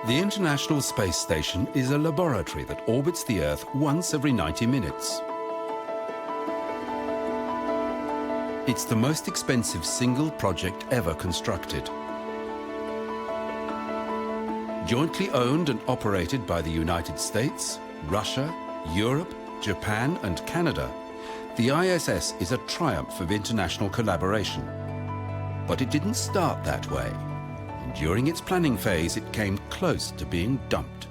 The International Space Station is a laboratory that orbits the Earth once every 90 minutes. It's the most expensive single project ever constructed. Jointly owned and operated by the United States, Russia, Europe, Japan and Canada, the ISS is a triumph of international collaboration. But it didn't start that way. And during its planning phase, it came close to being dumped.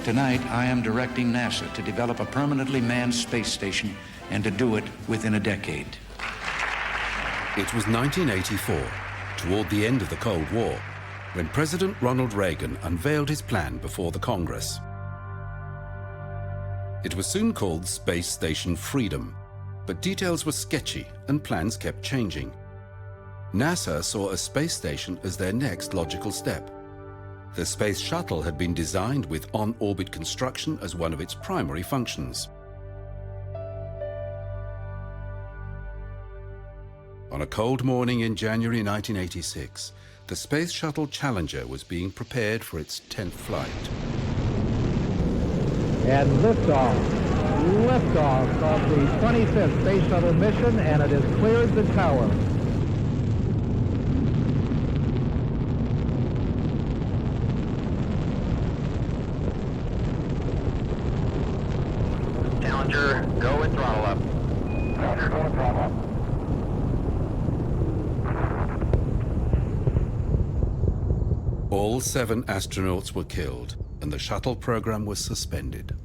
Tonight, I am directing NASA to develop a permanently manned space station and to do it within a decade. It was 1984, toward the end of the Cold War, when President Ronald Reagan unveiled his plan before the Congress. It was soon called Space Station Freedom, but details were sketchy and plans kept changing. NASA saw a space station as their next logical step. The Space Shuttle had been designed with on-orbit construction as one of its primary functions. On a cold morning in January 1986, the Space Shuttle Challenger was being prepared for its 10th flight. And liftoff of the 25th Space Shuttle mission, and it has cleared the tower. Challenger, go and throttle up. Challenger, go and throttle up. All 7 astronauts were killed, and the shuttle program was suspended.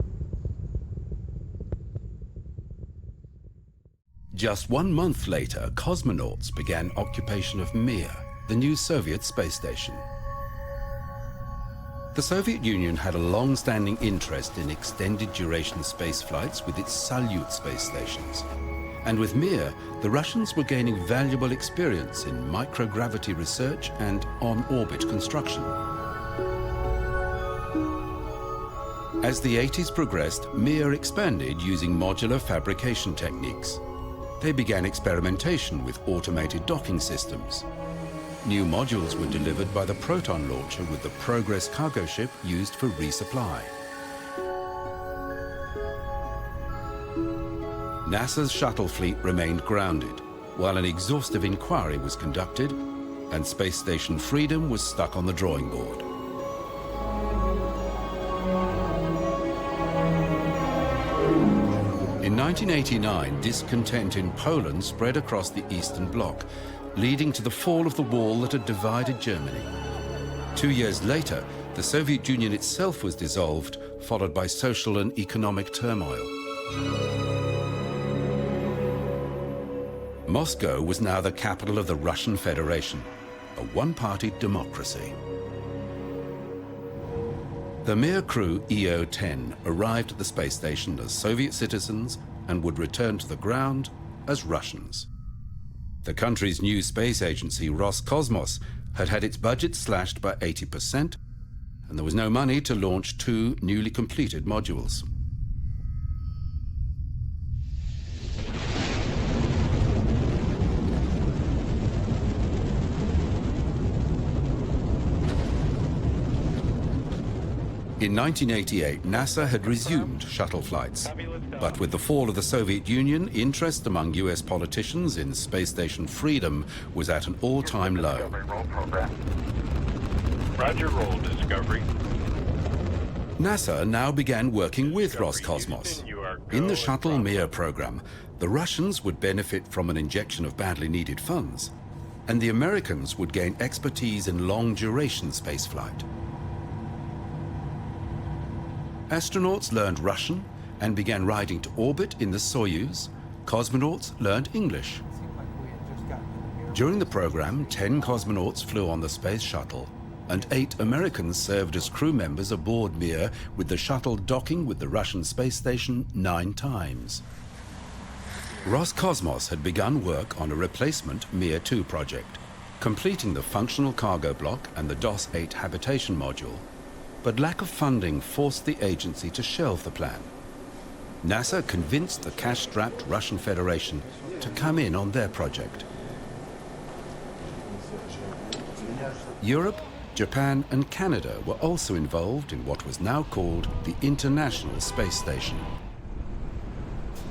Just 1 month later, cosmonauts began occupation of Mir, the new Soviet space station. The Soviet Union had a long-standing interest in extended duration space flights with its Salyut space stations. And with Mir, the Russians were gaining valuable experience in microgravity research and on-orbit construction. As the 80s progressed, Mir expanded using modular fabrication techniques. They began experimentation with automated docking systems. New modules were delivered by the Proton launcher with the Progress cargo ship used for resupply. NASA's shuttle fleet remained grounded, while an exhaustive inquiry was conducted, and Space Station Freedom was stuck on the drawing board. In 1989, discontent in Poland spread across the Eastern Bloc, leading to the fall of the wall that had divided Germany. 2 years later, the Soviet Union itself was dissolved, followed by social and economic turmoil. Moscow was now the capital of the Russian Federation, a one-party democracy. The Mir crew EO-10 arrived at the space station as Soviet citizens and would return to the ground as Russians. The country's new space agency, Roscosmos, had had its budget slashed by 80%, and there was no money to launch 2 newly completed modules. In 1988, NASA had resumed shuttle flights. But with the fall of the Soviet Union, interest among US politicians in Space Station Freedom was at an all-time low. Roger, roll, Discovery. NASA now began working with Roscosmos. In the Shuttle Mir program, the Russians would benefit from an injection of badly needed funds, and the Americans would gain expertise in long-duration spaceflight. Astronauts learned Russian and began riding to orbit in the Soyuz. Cosmonauts learned English. During the program, 10 cosmonauts flew on the space shuttle, and 8 Americans served as crew members aboard Mir, with the shuttle docking with the Russian space station 9 times. Roscosmos had begun work on a replacement Mir 2 project, completing the functional cargo block and the DOS-8 habitation module, but lack of funding forced the agency to shelve the plan. NASA convinced the cash-strapped Russian Federation to come in on their project. Europe, Japan and Canada were also involved in what was now called the International Space Station.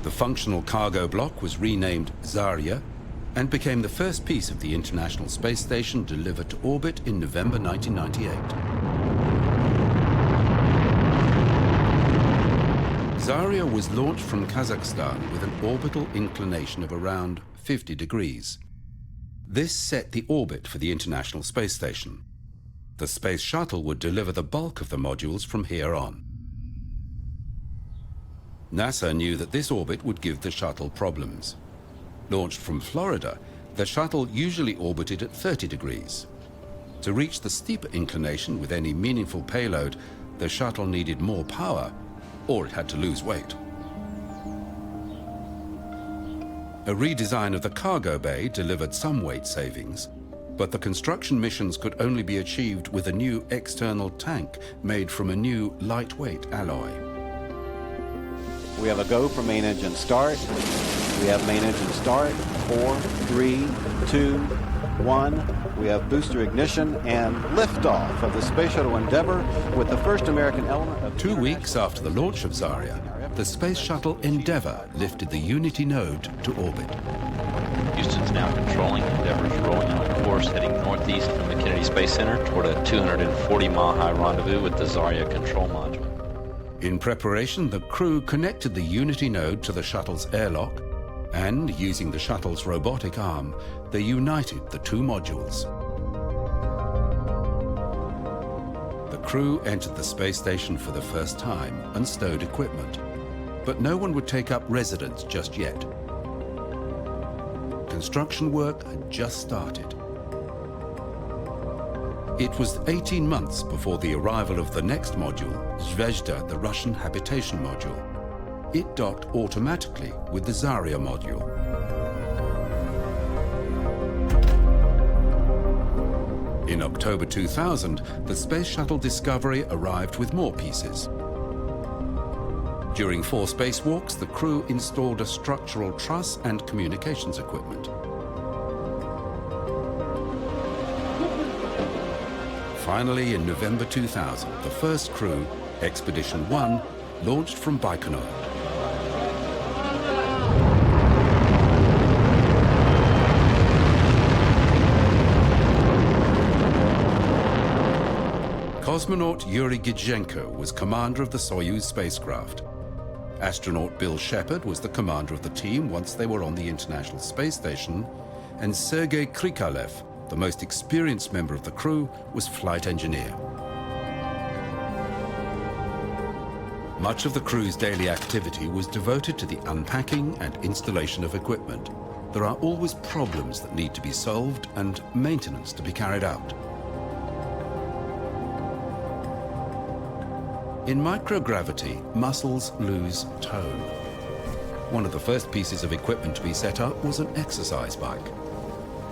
The functional cargo block was renamed Zarya and became the first piece of the International Space Station delivered to orbit in November 1998. Zarya was launched from Kazakhstan with an orbital inclination of around 50 degrees. This set the orbit for the International Space Station. The Space Shuttle would deliver the bulk of the modules from here on. NASA knew that this orbit would give the shuttle problems. Launched from Florida, the shuttle usually orbited at 30 degrees. To reach the steeper inclination with any meaningful payload, the shuttle needed more power, or it had to lose weight. A redesign of the cargo bay delivered some weight savings, but the construction missions could only be achieved with a new external tank made from a new lightweight alloy. We have a go for main engine start. We have main engine start, 4, 3, 2, 1. We have booster ignition and liftoff of the Space Shuttle Endeavour with the first American element of... 2 weeks after the launch of Zarya, the Space Shuttle Endeavour lifted the Unity node to orbit. Houston's now controlling. Endeavour's rolling on course, heading northeast from the Kennedy Space Center toward a 240-mile-high rendezvous with the Zarya control module. In preparation, the crew connected the Unity node to the shuttle's airlock, and using the shuttle's robotic arm, they united the 2 modules. The crew entered the space station for the first time and stowed equipment, but no one would take up residence just yet. Construction work had just started. It was 18 months before the arrival of the next module, Zvezda, the Russian habitation module. It docked automatically with the Zarya module. In October 2000, the Space Shuttle Discovery arrived with more pieces. During 4 spacewalks, the crew installed a structural truss and communications equipment. Finally, in November 2000, the first crew, Expedition 1, launched from Baikonur. Cosmonaut Yuri Gidzenko was commander of the Soyuz spacecraft. Astronaut Bill Shepard was the commander of the team once they were on the International Space Station, and Sergei Krikalev, the most experienced member of the crew, was flight engineer. Much of the crew's daily activity was devoted to the unpacking and installation of equipment. There are always problems that need to be solved and maintenance to be carried out. In microgravity, muscles lose tone. One of the first pieces of equipment to be set up was an exercise bike.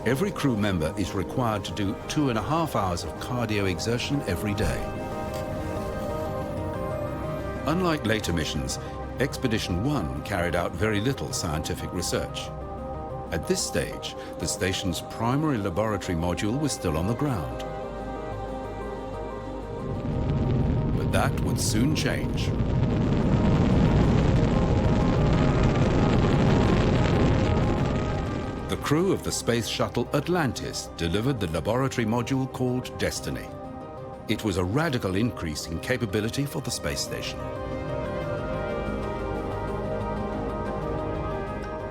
Every crew member is required to do 2.5 hours of cardio exertion every day. Unlike later missions, Expedition 1 carried out very little scientific research. At this stage, the station's primary laboratory module was still on the ground. But that would soon change. The crew of the space shuttle Atlantis delivered the laboratory module called Destiny. It was a radical increase in capability for the space station.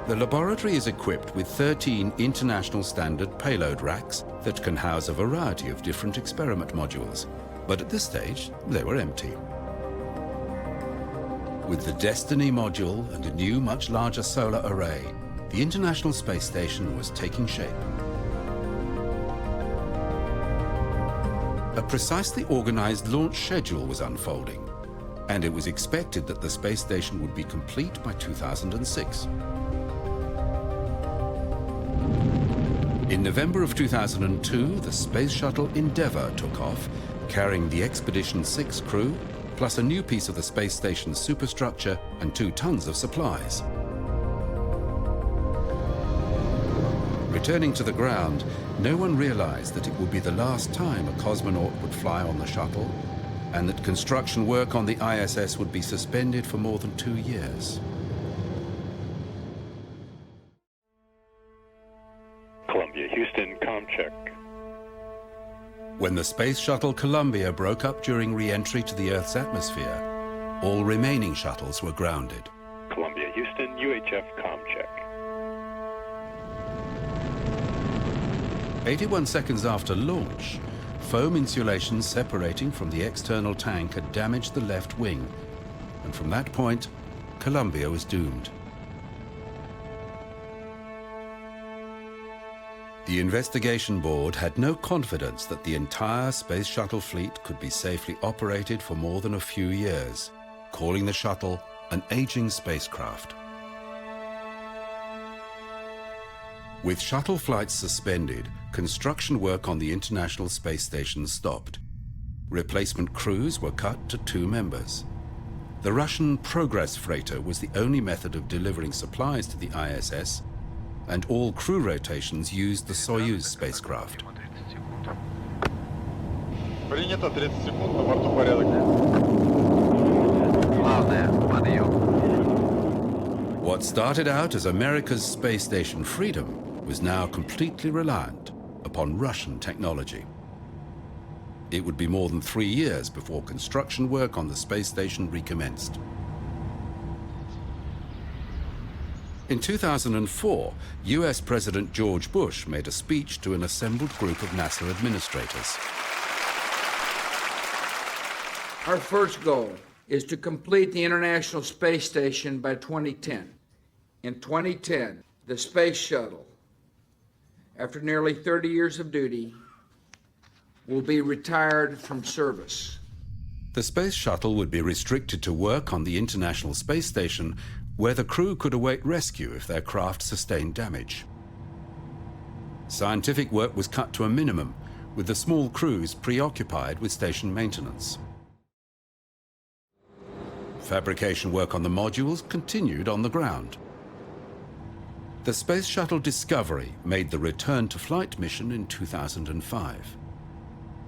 The laboratory is equipped with 13 international standard payload racks that can house a variety of different experiment modules, but at this stage they were empty. With the Destiny module and a new, much larger solar array, the International Space Station was taking shape. a precisely organized launch schedule was unfolding, and it was expected that the space station would be complete by 2006. In November of 2002, the Space Shuttle Endeavour took off, carrying the Expedition 6 crew, plus a new piece of the space station's superstructure and 2 tons of supplies. Returning to the ground, no one realized that it would be the last time a cosmonaut would fly on the shuttle, and that construction work on the ISS would be suspended for more than 2 years. Columbia, Houston, comm check. When the Space Shuttle Columbia broke up during re-entry to the Earth's atmosphere, all remaining shuttles were grounded. Columbia, Houston, UHF, comm check. 81 seconds after launch, foam insulation separating from the external tank had damaged the left wing, and from that point, Columbia was doomed. The investigation board had no confidence that the entire space shuttle fleet could be safely operated for more than a few years, calling the shuttle an aging spacecraft. With shuttle flights suspended, construction work on the International Space Station stopped. Replacement crews were cut to 2 members. The Russian Progress freighter was the only method of delivering supplies to the ISS, and all crew rotations used the Soyuz spacecraft. Принято 30 секунд, на борту порядок. Главное, подъем. What started out as America's space station freedom was now completely reliant upon Russian technology. It would be more than 3 years before construction work on the space station recommenced. In 2004, US President George Bush made a speech to an assembled group of NASA administrators. Our first goal is to complete the International Space Station by 2010. In 2010, the Space Shuttle, after nearly 30 years of duty, will be retired from service. The Space Shuttle would be restricted to work on the International Space Station, where the crew could await rescue if their craft sustained damage. Scientific work was cut to a minimum, with the small crews preoccupied with station maintenance. Fabrication work on the modules continued on the ground. The Space Shuttle Discovery made the return to flight mission in 2005.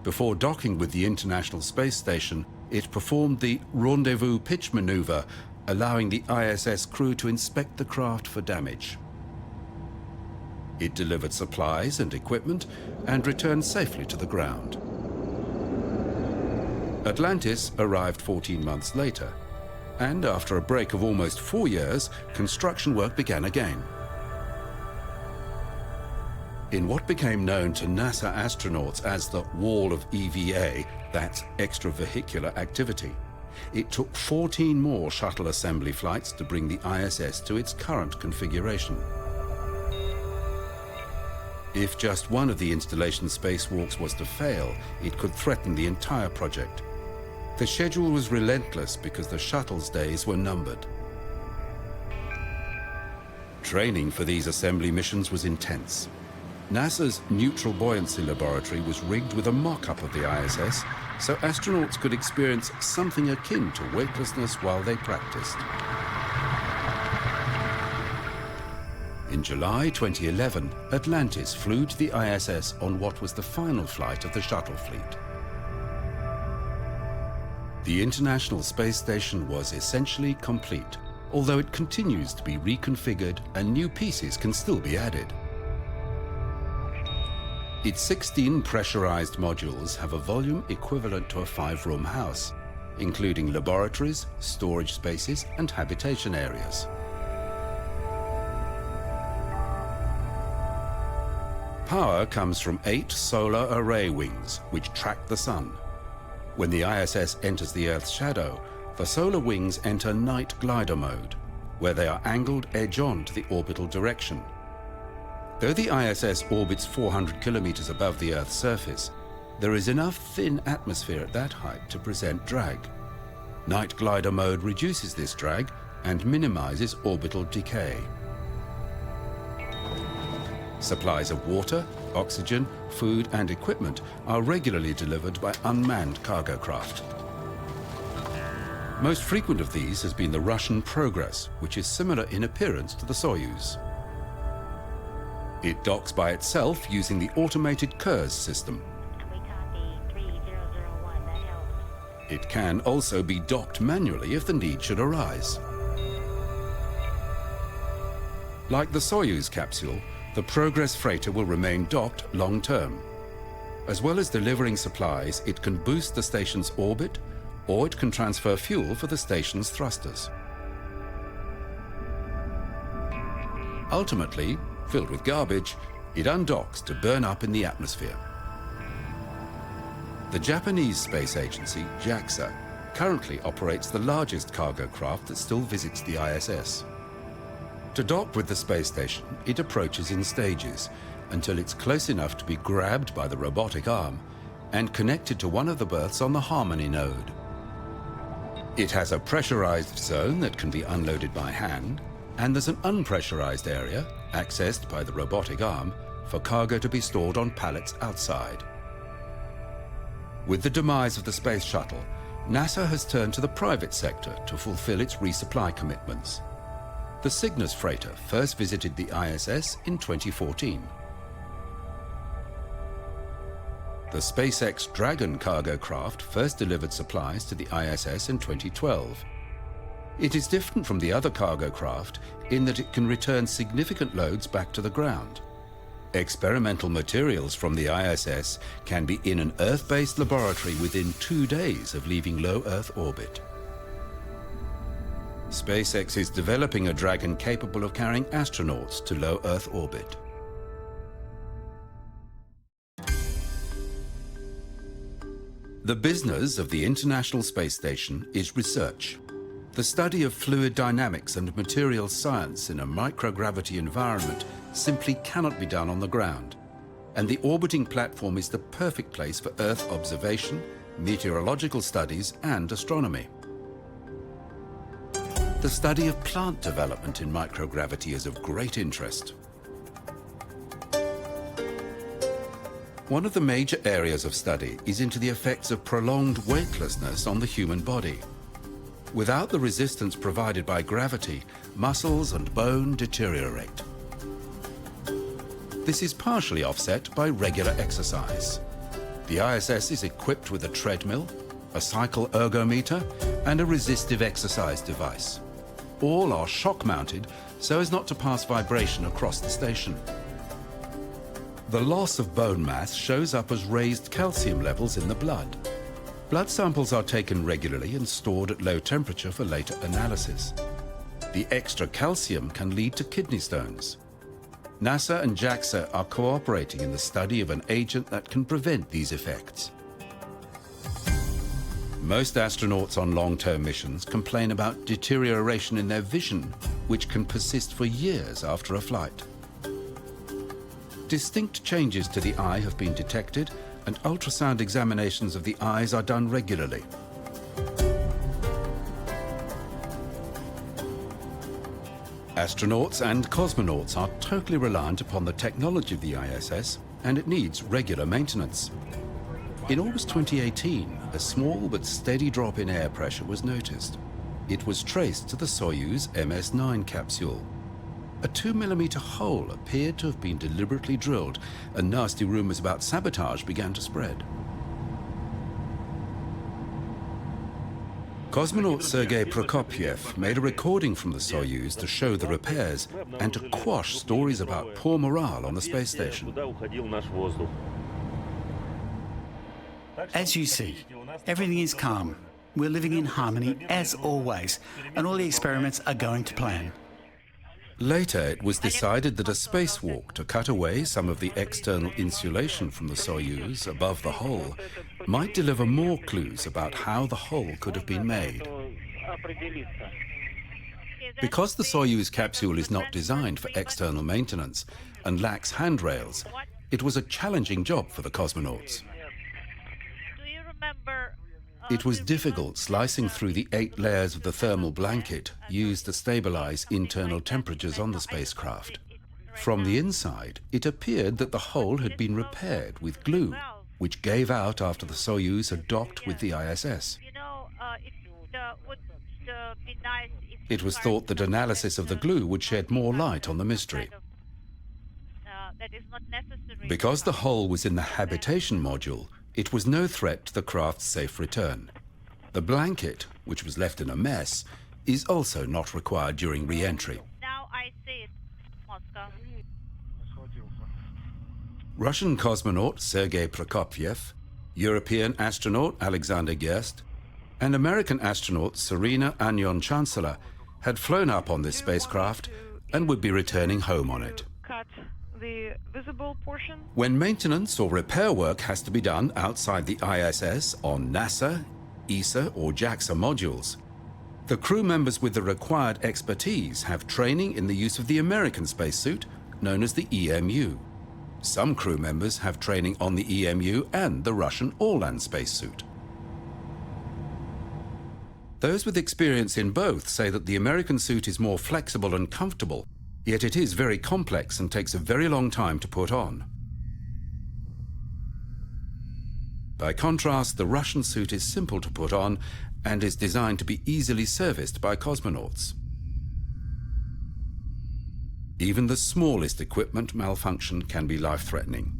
Before docking with the International Space Station, it performed the rendezvous pitch maneuver, allowing the ISS crew to inspect the craft for damage. It delivered supplies and equipment and returned safely to the ground. Atlantis arrived 14 months later, and after a break of almost 4 years, construction work began again. In what became known to NASA astronauts as the Wall of EVA, that's extravehicular activity, it took 14 more shuttle assembly flights to bring the ISS to its current configuration. If just one of the installation spacewalks was to fail, it could threaten the entire project. The schedule was relentless because the shuttle's days were numbered. Training for these assembly missions was intense. NASA's Neutral Buoyancy Laboratory was rigged with a mock-up of the ISS, so astronauts could experience something akin to weightlessness while they practiced. In July 2011, Atlantis flew to the ISS on what was the final flight of the shuttle fleet. The International Space Station was essentially complete, although it continues to be reconfigured and new pieces can still be added. Its 16 pressurized modules have a volume equivalent to a 5-room house, including laboratories, storage spaces, and habitation areas. Power comes from 8 solar array wings, which track the sun. When the ISS enters the Earth's shadow, the solar wings enter night glider mode, where they are angled edge-on to the orbital direction. Though the ISS orbits 400 kilometers above the Earth's surface, There is enough thin atmosphere at that height to present drag. Night glider mode reduces this drag and minimizes orbital decay. Supplies of water, oxygen, food and equipment are regularly delivered by unmanned cargo craft. Most frequent of these has been the Russian Progress, which is similar in appearance to the Soyuz. It docks by itself using the automated Kurs system. It can also be docked manually if the need should arise. Like the Soyuz capsule, the Progress freighter will remain docked long-term. As well as delivering supplies, it can boost the station's orbit, or it can transfer fuel for the station's thrusters. Ultimately, filled with garbage, it undocks to burn up in the atmosphere. The Japanese space agency, JAXA, currently operates the largest cargo craft that still visits the ISS. To dock with the space station, it approaches in stages until it's close enough to be grabbed by the robotic arm and connected to one of the berths on the Harmony node. It has a pressurized zone that can be unloaded by hand, and there's an unpressurized area, accessed by the robotic arm, for cargo to be stored on pallets outside. With the demise of the space shuttle, NASA has turned to the private sector to fulfill its resupply commitments. The Cygnus freighter first visited the ISS in 2014. The SpaceX Dragon cargo craft first delivered supplies to the ISS in 2012. It is different from the other cargo craft in that it can return significant loads back to the ground. Experimental materials from the ISS can be in an Earth-based laboratory within 2 days of leaving low Earth orbit. SpaceX is developing a Dragon capable of carrying astronauts to low Earth orbit. The business of the International Space Station is research. The study of fluid dynamics and materials science in a microgravity environment simply cannot be done on the ground, and the orbiting platform is the perfect place for Earth observation, meteorological studies, and astronomy. The study of plant development in microgravity is of great interest. One of the major areas of study is into the effects of prolonged weightlessness on the human body. Without the resistance provided by gravity, muscles and bone deteriorate. This is partially offset by regular exercise. The ISS is equipped with a treadmill, a cycle ergometer, and a resistive exercise device. All are shock-mounted so as not to pass vibration across the station. The loss of bone mass shows up as raised calcium levels in the blood. Blood samples are taken regularly and stored at low temperature for later analysis. The extra calcium can lead to kidney stones. NASA and JAXA are cooperating in the study of an agent that can prevent these effects. Most astronauts on long-term missions complain about deterioration in their vision, which can persist for years after a flight. Distinct changes to the eye have been detected, and ultrasound examinations of the eyes are done regularly. Astronauts and cosmonauts are totally reliant upon the technology of the ISS, and it needs regular maintenance. In August 2018, a small but steady drop in air pressure was noticed. It was traced to the Soyuz MS-9 capsule. A 2mm hole appeared to have been deliberately drilled, and nasty rumors about sabotage began to spread. Cosmonaut Sergei Prokopyev made a recording from the Soyuz to show the repairs and to quash stories about poor morale on the space station. As you see, everything is calm. We're living in harmony as always, and all the experiments are going to plan. Later, it was decided that a spacewalk to cut away some of the external insulation from the Soyuz above the hull might deliver more clues about how the hull could have been made. Because the Soyuz capsule is not designed for external maintenance and lacks handrails, it was a challenging job for the cosmonauts. It was difficult slicing through the 8 layers of the thermal blanket used to stabilize internal temperatures on the spacecraft. From the inside, it appeared that the hole had been repaired with glue, which gave out after the Soyuz had docked with the ISS. It was thought that analysis of the glue would shed more light on the mystery. Because the hole was in the habitation module, it was no threat to the craft's safe return. The blanket, which was left in a mess, is also not required during re-entry. Now I see it, Moscow. Russian cosmonaut Sergei Prokopyev, European astronaut Alexander Gerst, and American astronaut Serena Agnon-Chancellor had flown up on this spacecraft and would be returning home on it. Cut the visible portion. When maintenance or repair work has to be done outside the ISS on NASA, ESA or JAXA modules, the crew members with the required expertise have training in the use of the American spacesuit, known as the EMU. Some crew members have training on the EMU and the Russian all-land spacesuit. Those with experience in both say that the American suit is more flexible and comfortable, yet it is very complex and takes a very long time to put on. By contrast, the Russian suit is simple to put on and is designed to be easily serviced by cosmonauts. Even the smallest equipment malfunction can be life-threatening.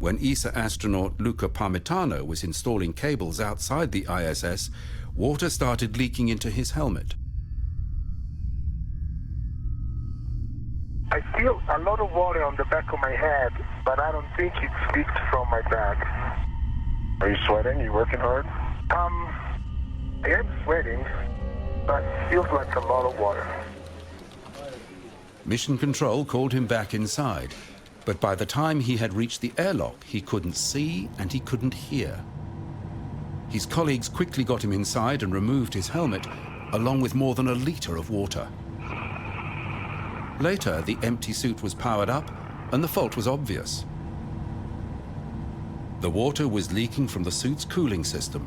When ESA astronaut Luca Parmitano was installing cables outside the ISS, water started leaking into his helmet. I feel a lot of water on the back of my head, but I don't think it's leaked from my back. Are you sweating? You working hard? I am sweating, but it feels like a lot of water. Mission Control called him back inside, but by the time he had reached the airlock, he couldn't see and he couldn't hear. His colleagues quickly got him inside and removed his helmet, along with more than a liter of water. Later, the empty suit was powered up and the fault was obvious. The water was leaking from the suit's cooling system.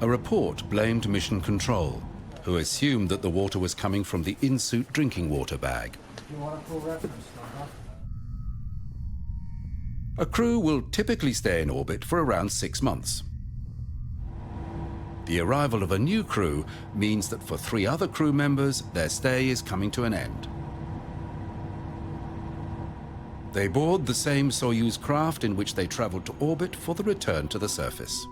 A report blamed Mission Control, who assumed that the water was coming from the in-suit drinking water bag. A crew will typically stay in orbit for around 6 months. The arrival of a new crew means that for 3 other crew members, their stay is coming to an end. They board the same Soyuz craft in which they traveled to orbit for the return to the surface.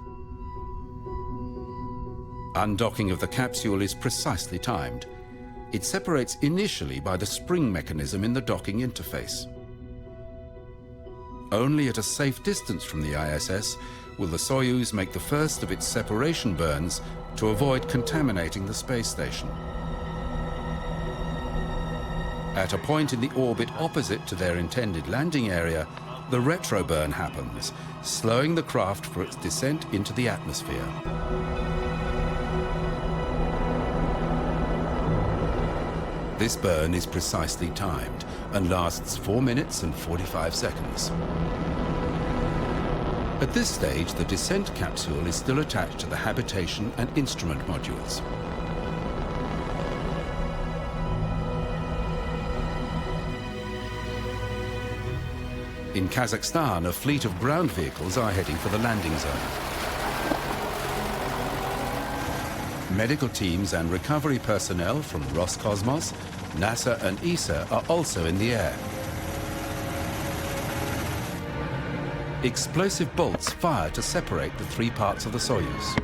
Undocking of the capsule is precisely timed. It separates initially by the spring mechanism in the docking interface. Only at a safe distance from the ISS will the Soyuz make the first of its separation burns to avoid contaminating the space station. At a point in the orbit opposite to their intended landing area, the retroburn happens, slowing the craft for its descent into the atmosphere. This burn is precisely timed and lasts 4 minutes and 45 seconds. At this stage, the descent capsule is still attached to the habitation and instrument modules. In Kazakhstan, a fleet of ground vehicles are heading for the landing zone. Medical teams and recovery personnel from Roscosmos, NASA and ESA are also in the air. Explosive bolts fire to separate the 3 parts of the Soyuz.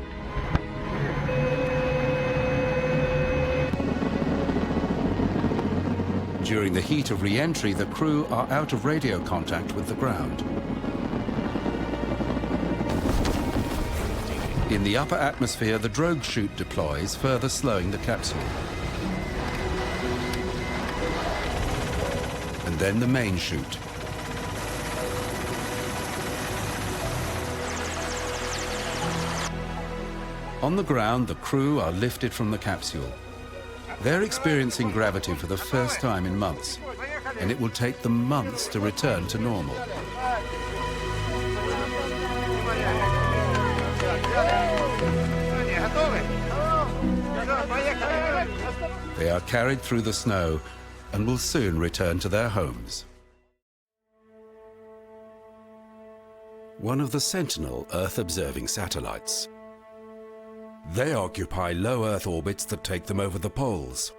During the heat of re-entry, the crew are out of radio contact with the ground. In the upper atmosphere, the drogue chute deploys, further slowing the capsule. And then the main chute. On the ground, the crew are lifted from the capsule. They're experiencing gravity for the first time in months, and it will take them months to return to normal. They are carried through the snow and will soon return to their homes. One of the Sentinel Earth-observing satellites. They occupy low Earth orbits that take them over the poles.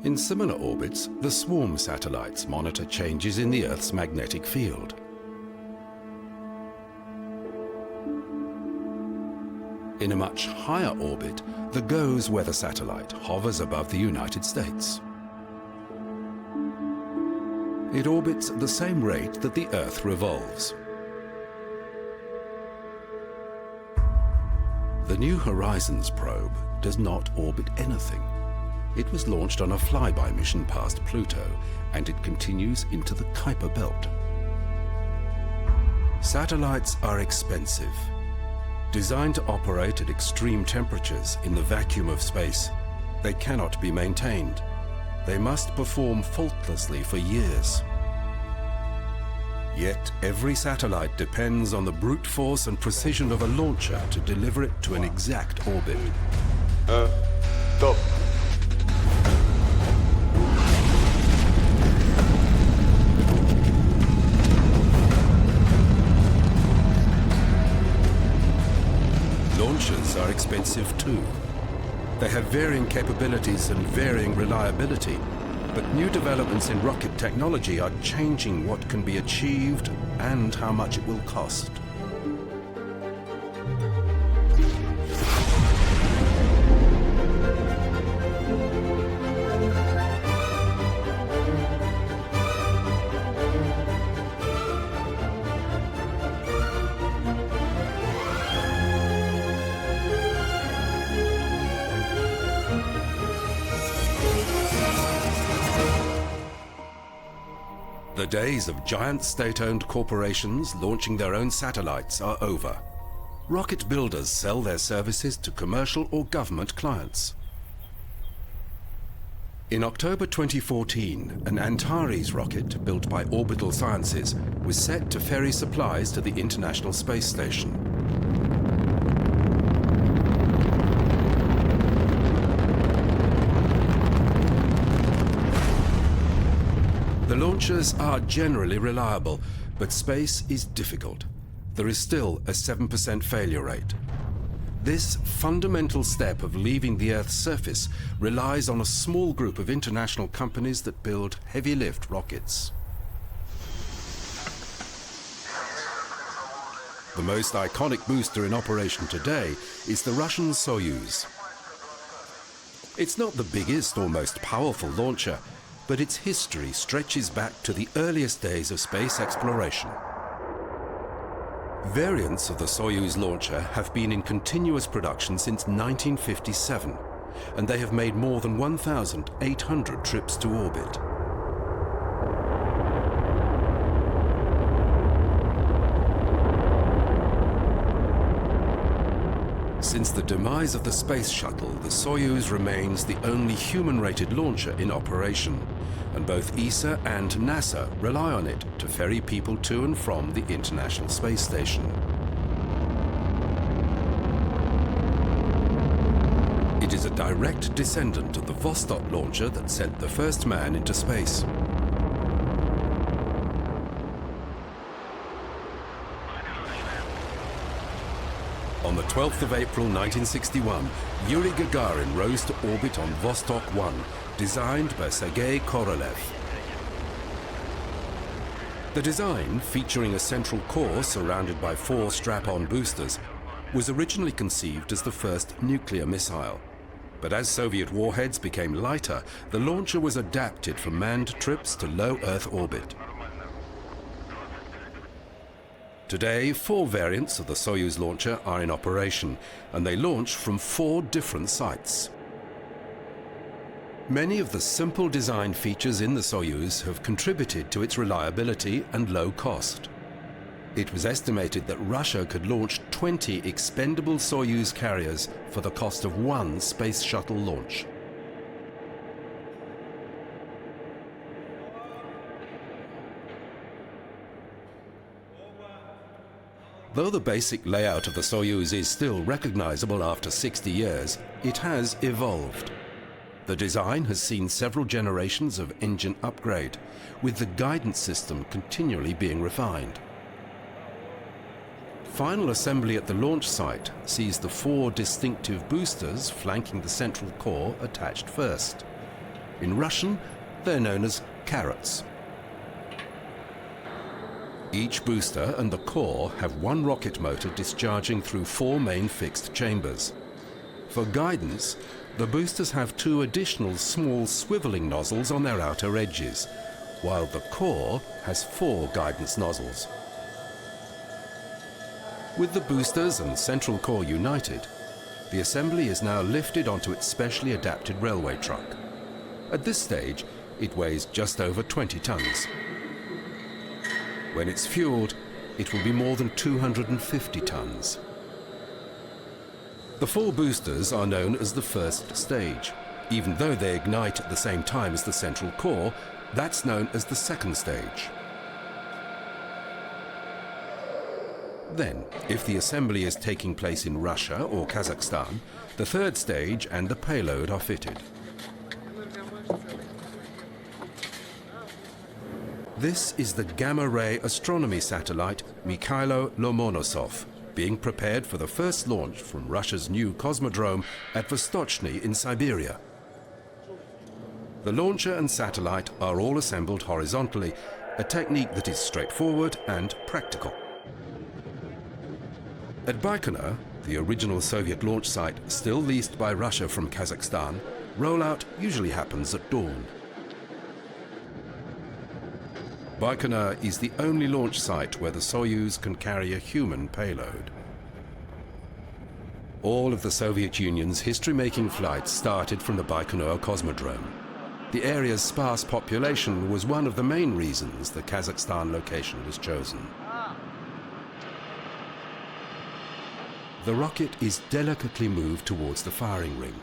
In similar orbits, the swarm satellites monitor changes in the Earth's magnetic field. In a much higher orbit, the GOES weather satellite hovers above the United States. It orbits at the same rate that the Earth revolves. The New Horizons probe does not orbit anything. It was launched on a flyby mission past Pluto, and it continues into the Kuiper Belt. Satellites are expensive. Designed to operate at extreme temperatures in the vacuum of space, they cannot be maintained. They must perform faultlessly for years. Yet every satellite depends on the brute force and precision of a launcher to deliver it to an exact orbit. Stop. Launchers are expensive too. They have varying capabilities and varying reliability, but new developments in rocket technology are changing what can be achieved and how much it will cost. The days of giant state-owned corporations launching their own satellites are over. Rocket builders sell their services to commercial or government clients. In October 2014, an Antares rocket built by Orbital Sciences was set to ferry supplies to the International Space Station. The launchers are generally reliable, but space is difficult. There is still a 7% failure rate. This fundamental step of leaving the Earth's surface relies on a small group of international companies that build heavy-lift rockets. The most iconic booster in operation today is the Russian Soyuz. It's not the biggest or most powerful launcher, but its history stretches back to the earliest days of space exploration. Variants of the Soyuz launcher have been in continuous production since 1957, and they have made more than 1,800 trips to orbit. Since the demise of the space shuttle, the Soyuz remains the only human-rated launcher in operation, and both ESA and NASA rely on it to ferry people to and from the International Space Station. It is a direct descendant of the Vostok launcher that sent the first man into space. On the 12th of April 1961, Yuri Gagarin rose to orbit on Vostok 1, designed by Sergei Korolev. The design, featuring a central core surrounded by 4 strap-on boosters, was originally conceived as the first nuclear missile. But as Soviet warheads became lighter, the launcher was adapted for manned trips to low Earth orbit. Today, 4 variants of the Soyuz launcher are in operation, and they launch from 4 different sites. Many of the simple design features in the Soyuz have contributed to its reliability and low cost. It was estimated that Russia could launch 20 expendable Soyuz carriers for the cost of 1 space shuttle launch. Though the basic layout of the Soyuz is still recognizable after 60 years, it has evolved. The design has seen several generations of engine upgrade, with the guidance system continually being refined. Final assembly at the launch site sees the 4 distinctive boosters flanking the central core attached first. In Russian, they're known as carrots. Each booster and the core have one rocket motor discharging through 4 main fixed chambers. For guidance, the boosters have 2 additional small swiveling nozzles on their outer edges, while the core has 4 guidance nozzles. With the boosters and central core united, the assembly is now lifted onto its specially adapted railway truck. At this stage, it weighs just over 20 tons. When it's fueled, it will be more than 250 tons. The 4 boosters are known as the first stage. Even though they ignite at the same time as the central core, that's known as the second stage. Then, if the assembly is taking place in Russia or Kazakhstan, the third stage and the payload are fitted. This is the gamma-ray astronomy satellite Mikhailo Lomonosov, being prepared for the first launch from Russia's new cosmodrome at Vostochny in Siberia. The launcher and satellite are all assembled horizontally, a technique that is straightforward and practical. At Baikonur, the original Soviet launch site still leased by Russia from Kazakhstan, rollout usually happens at dawn. Baikonur is the only launch site where the Soyuz can carry a human payload. All of the Soviet Union's history-making flights started from the Baikonur Cosmodrome. The area's sparse population was one of the main reasons the Kazakhstan location was chosen. The rocket is delicately moved towards the firing ring,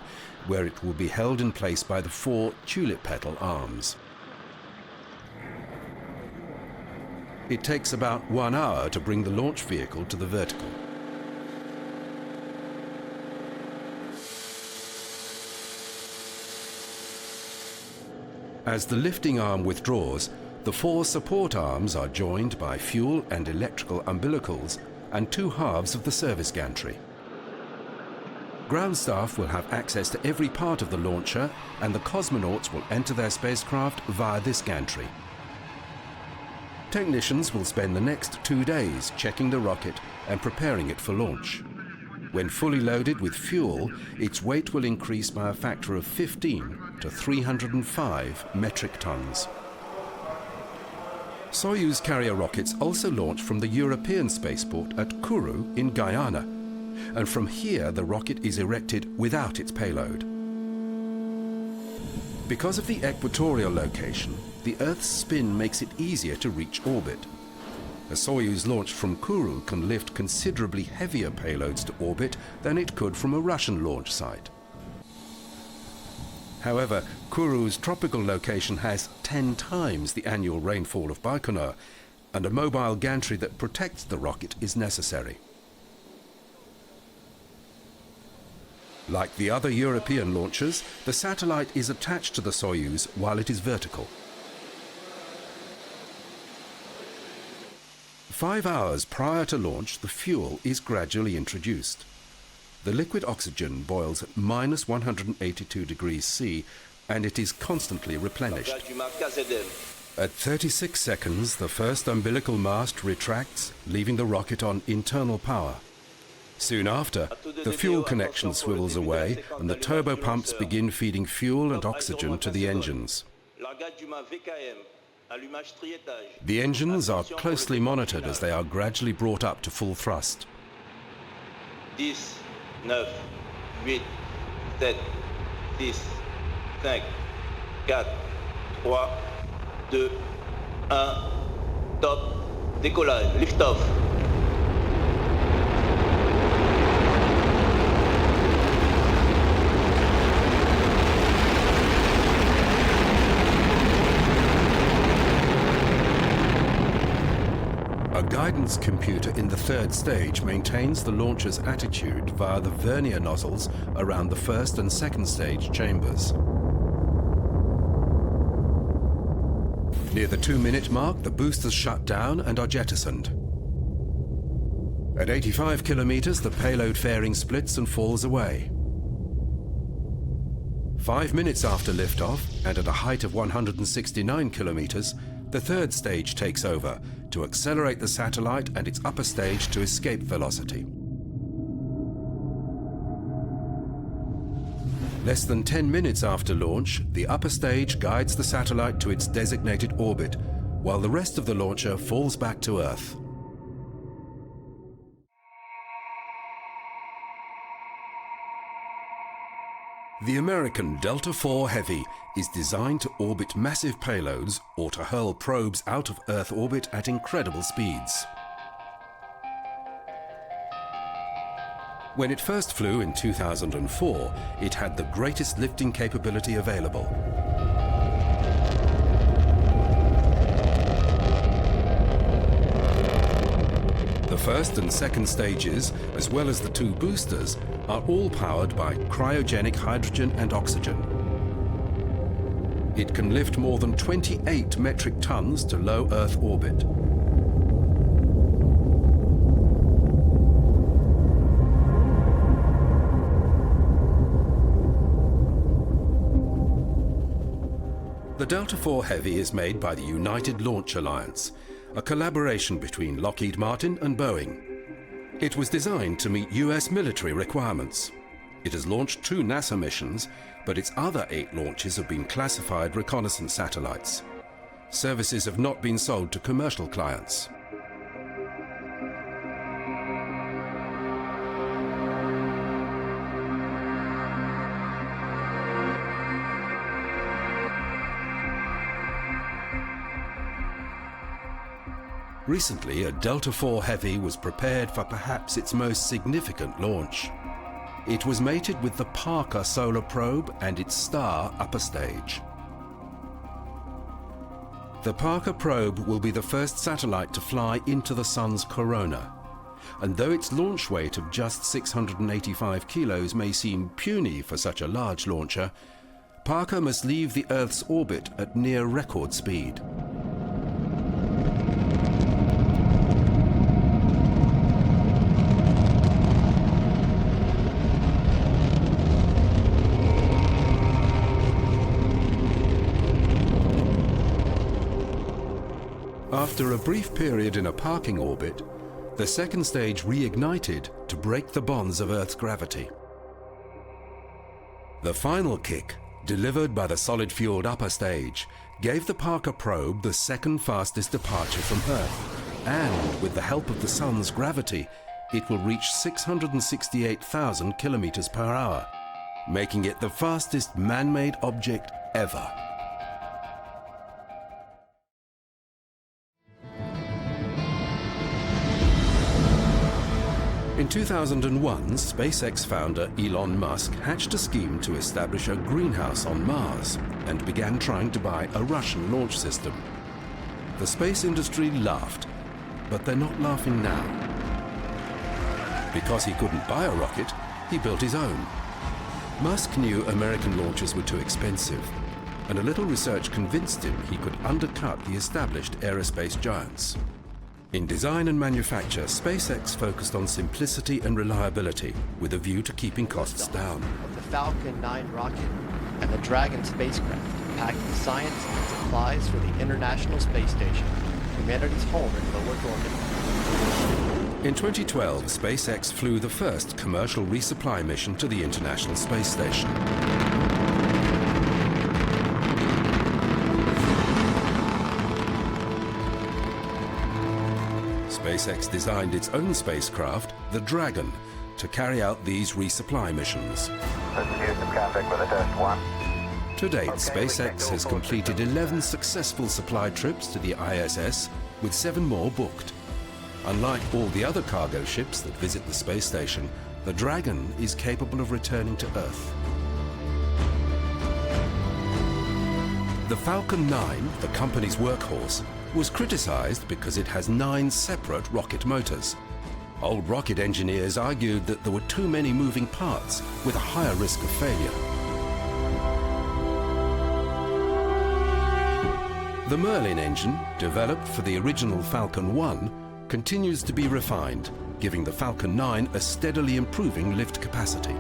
where it will be held in place by the 4 tulip petal arms. It takes about 1 hour to bring the launch vehicle to the vertical. As the lifting arm withdraws, the 4 support arms are joined by fuel and electrical umbilicals and 2 halves of the service gantry. Ground staff will have access to every part of the launcher, and the cosmonauts will enter their spacecraft via this gantry. Technicians will spend the next 2 days checking the rocket and preparing it for launch. When fully loaded with fuel, its weight will increase by a factor of 15 to 305 metric tons. Soyuz carrier rockets also launch from the European spaceport at Kourou in Guyana, and from here the rocket is erected without its payload. Because of the equatorial location, the Earth's spin makes it easier to reach orbit. A Soyuz launched from Kourou can lift considerably heavier payloads to orbit than it could from a Russian launch site. However, Kourou's tropical location has 10 times the annual rainfall of Baikonur, and a mobile gantry that protects the rocket is necessary. Like the other European launchers, the satellite is attached to the Soyuz while it is vertical. 5 hours prior to launch, the fuel is gradually introduced. The liquid oxygen boils at minus 182 degrees C, and it is constantly replenished. At 36 seconds, the first umbilical mast retracts, leaving the rocket on internal power. Soon after, the fuel connection swivels away, and the turbo pumps begin feeding fuel and oxygen to the engines. The engines are closely monitored as they are gradually brought up to full thrust. 10, 9, 8, 7, 6, 5, 4, 3, 2, 1, top, décollage, lift-off. A guidance maintenance computer in the third stage maintains the launcher's attitude via the vernier nozzles around the first and second stage chambers. Near the 2-minute mark, the boosters shut down and are jettisoned. At 85 kilometers, the payload fairing splits and falls away. 5 minutes after liftoff, and at a height of 169 kilometers, the third stage takes over to accelerate the satellite and its upper stage to escape velocity. Less than 10 minutes after launch, the upper stage guides the satellite to its designated orbit, while the rest of the launcher falls back to Earth. The American Delta IV Heavy is designed to orbit massive payloads or to hurl probes out of Earth orbit at incredible speeds. When it first flew in 2004, it had the greatest lifting capability available. The first and second stages, as well as the 2 boosters, are all powered by cryogenic hydrogen and oxygen. It can lift more than 28 metric tons to low Earth orbit. The Delta IV Heavy is made by the United Launch Alliance, a collaboration between Lockheed Martin and Boeing. It was designed to meet US military requirements. It has launched 2 NASA missions, but its other 8 launches have been classified reconnaissance satellites. Services have not been sold to commercial clients. Recently, a Delta IV Heavy was prepared for perhaps its most significant launch. It was mated with the Parker solar probe and its STAR upper stage. The Parker probe will be the first satellite to fly into the Sun's corona. And though its launch weight of just 685 kilos may seem puny for such a large launcher, Parker must leave the Earth's orbit at near record speed. After a brief period in a parking orbit, the second stage reignited to break the bonds of Earth's gravity. The final kick, delivered by the solid-fueled upper stage, gave the Parker probe the second fastest departure from Earth, and with the help of the Sun's gravity, it will reach 668,000 kilometers per hour, making it the fastest man-made object ever. In 2001, SpaceX founder Elon Musk hatched a scheme to establish a greenhouse on Mars and began trying to buy a Russian launch system. The space industry laughed, but they're not laughing now. Because he couldn't buy a rocket, he built his own. Musk knew American launches were too expensive, and a little research convinced him he could undercut the established aerospace giants. In design and manufacture, SpaceX focused on simplicity and reliability, with a view to keeping costs down. The Falcon 9 rocket and the Dragon spacecraft packed the science and supplies for the International Space Station, humanity's home in low Earth orbit. In 2012, SpaceX flew the first commercial resupply mission to the International Space Station. SpaceX designed its own spacecraft, the Dragon, to carry out these resupply missions. Let's use some contact with a test 1. To date, SpaceX has completed 11 successful supply trips to the ISS, with 7 more booked. Unlike all the other cargo ships that visit the space station, the Dragon is capable of returning to Earth. The Falcon 9, the company's workhorse, was criticized because it has 9 separate rocket motors. Old rocket engineers argued that there were too many moving parts with a higher risk of failure. The Merlin engine, developed for the original Falcon 1, continues to be refined, giving the Falcon 9 a steadily improving lift capacity.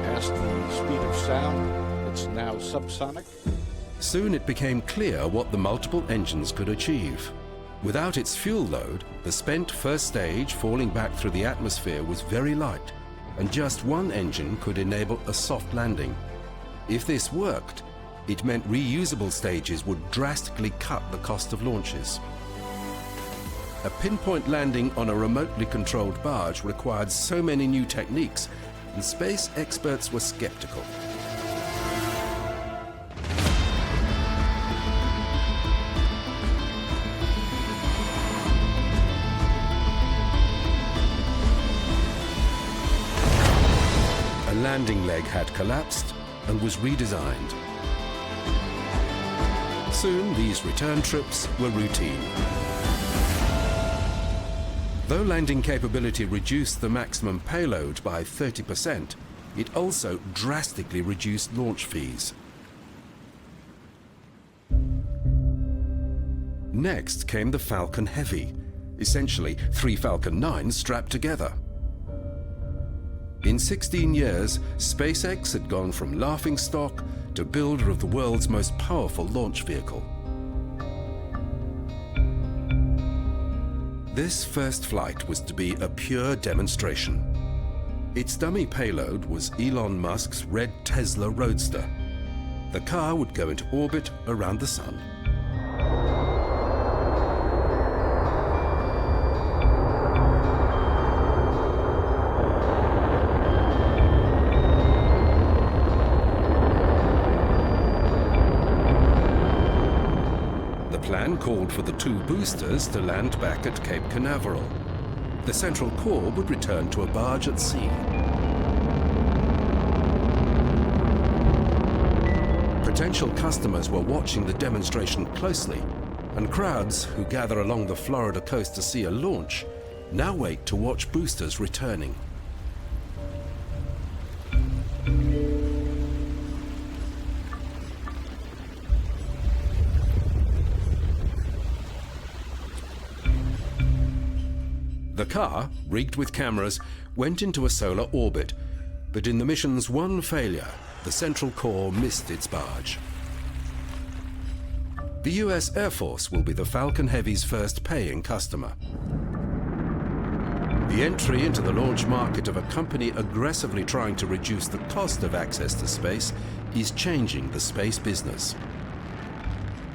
Past the speed of sound, it's now subsonic. Soon it became clear what the multiple engines could achieve. Without its fuel load, the spent first stage falling back through the atmosphere was very light, and just one engine could enable a soft landing. If this worked, it meant reusable stages would drastically cut the cost of launches. A pinpoint landing on a remotely controlled barge required so many new techniques, and space experts were skeptical. A landing leg had collapsed and was redesigned. Soon, these return trips were routine. Though landing capability reduced the maximum payload by 30%, it also drastically reduced launch fees. Next came the Falcon Heavy, essentially 3 Falcon 9s strapped together. In 16 years, SpaceX had gone from laughingstock to builder of the world's most powerful launch vehicle. This first flight was to be a pure demonstration. Its dummy payload was Elon Musk's red Tesla Roadster. The car would go into orbit around the sun. The plan called for the 2 boosters to land back at Cape Canaveral. The central core would return to a barge at sea. Potential customers were watching the demonstration closely, and crowds who gather along the Florida coast to see a launch now wait to watch boosters returning. The car, rigged with cameras, went into a solar orbit, but in the mission's one failure, the central core missed its barge. The US Air Force will be the Falcon Heavy's first paying customer. The entry into the launch market of a company aggressively trying to reduce the cost of access to space is changing the space business.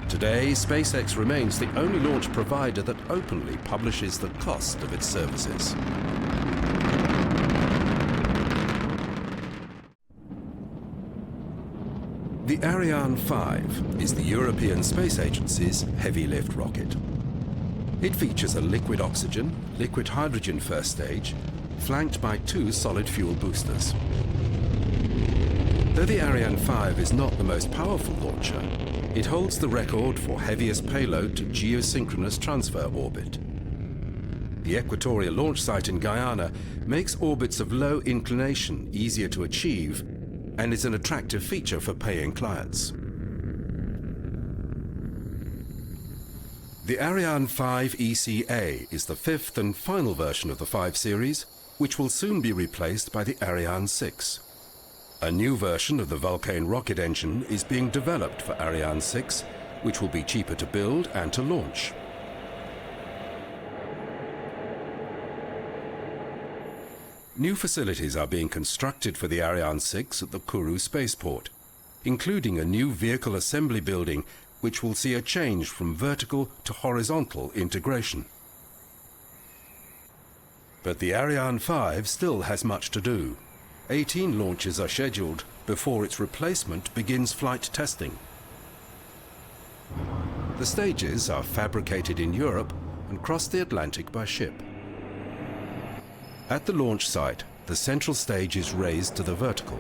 Today, SpaceX remains the only launch provider that openly publishes the cost of its services. The Ariane 5 is the European Space Agency's heavy lift rocket. It features a liquid oxygen, liquid hydrogen first stage, flanked by 2 solid fuel boosters. Though the Ariane 5 is not the most powerful launcher, it holds the record for heaviest payload to geosynchronous transfer orbit. The equatorial launch site in Guyana makes orbits of low inclination easier to achieve and is an attractive feature for paying clients. The Ariane 5 ECA is the 5th and final version of the 5 series, which will soon be replaced by the Ariane 6. A new version of the Vulcain rocket engine is being developed for Ariane 6, which will be cheaper to build and to launch. New facilities are being constructed for the Ariane 6 at the Kourou spaceport, including a new vehicle assembly building which will see a change from vertical to horizontal integration. But the Ariane 5 still has much to do. 18 launches are scheduled before its replacement begins flight testing. The stages are fabricated in Europe and cross the Atlantic by ship. At the launch site, the central stage is raised to the vertical.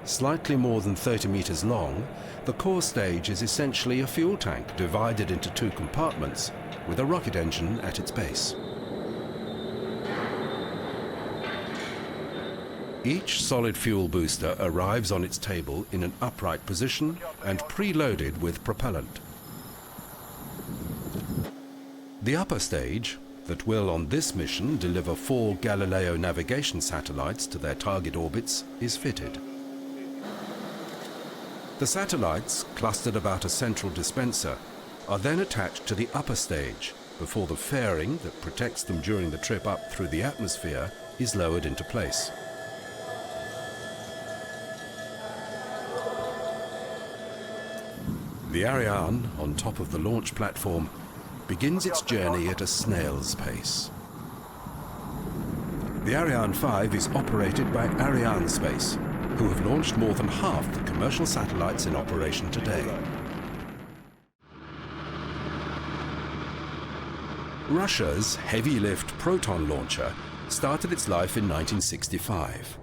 Slightly more than 30 meters long, the core stage is essentially a fuel tank divided into two compartments with a rocket engine at its base. Each solid fuel booster arrives on its table in an upright position and preloaded with propellant. The upper stage, that will on this mission deliver 4 Galileo navigation satellites to their target orbits, is fitted. The satellites, clustered about a central dispenser, are then attached to the upper stage before the fairing that protects them during the trip up through the atmosphere is lowered into place. The Ariane, on top of the launch platform, begins its journey at a snail's pace. The Ariane 5 is operated by Arianespace, who have launched more than half the commercial satellites in operation today. Russia's heavy-lift Proton launcher started its life in 1965.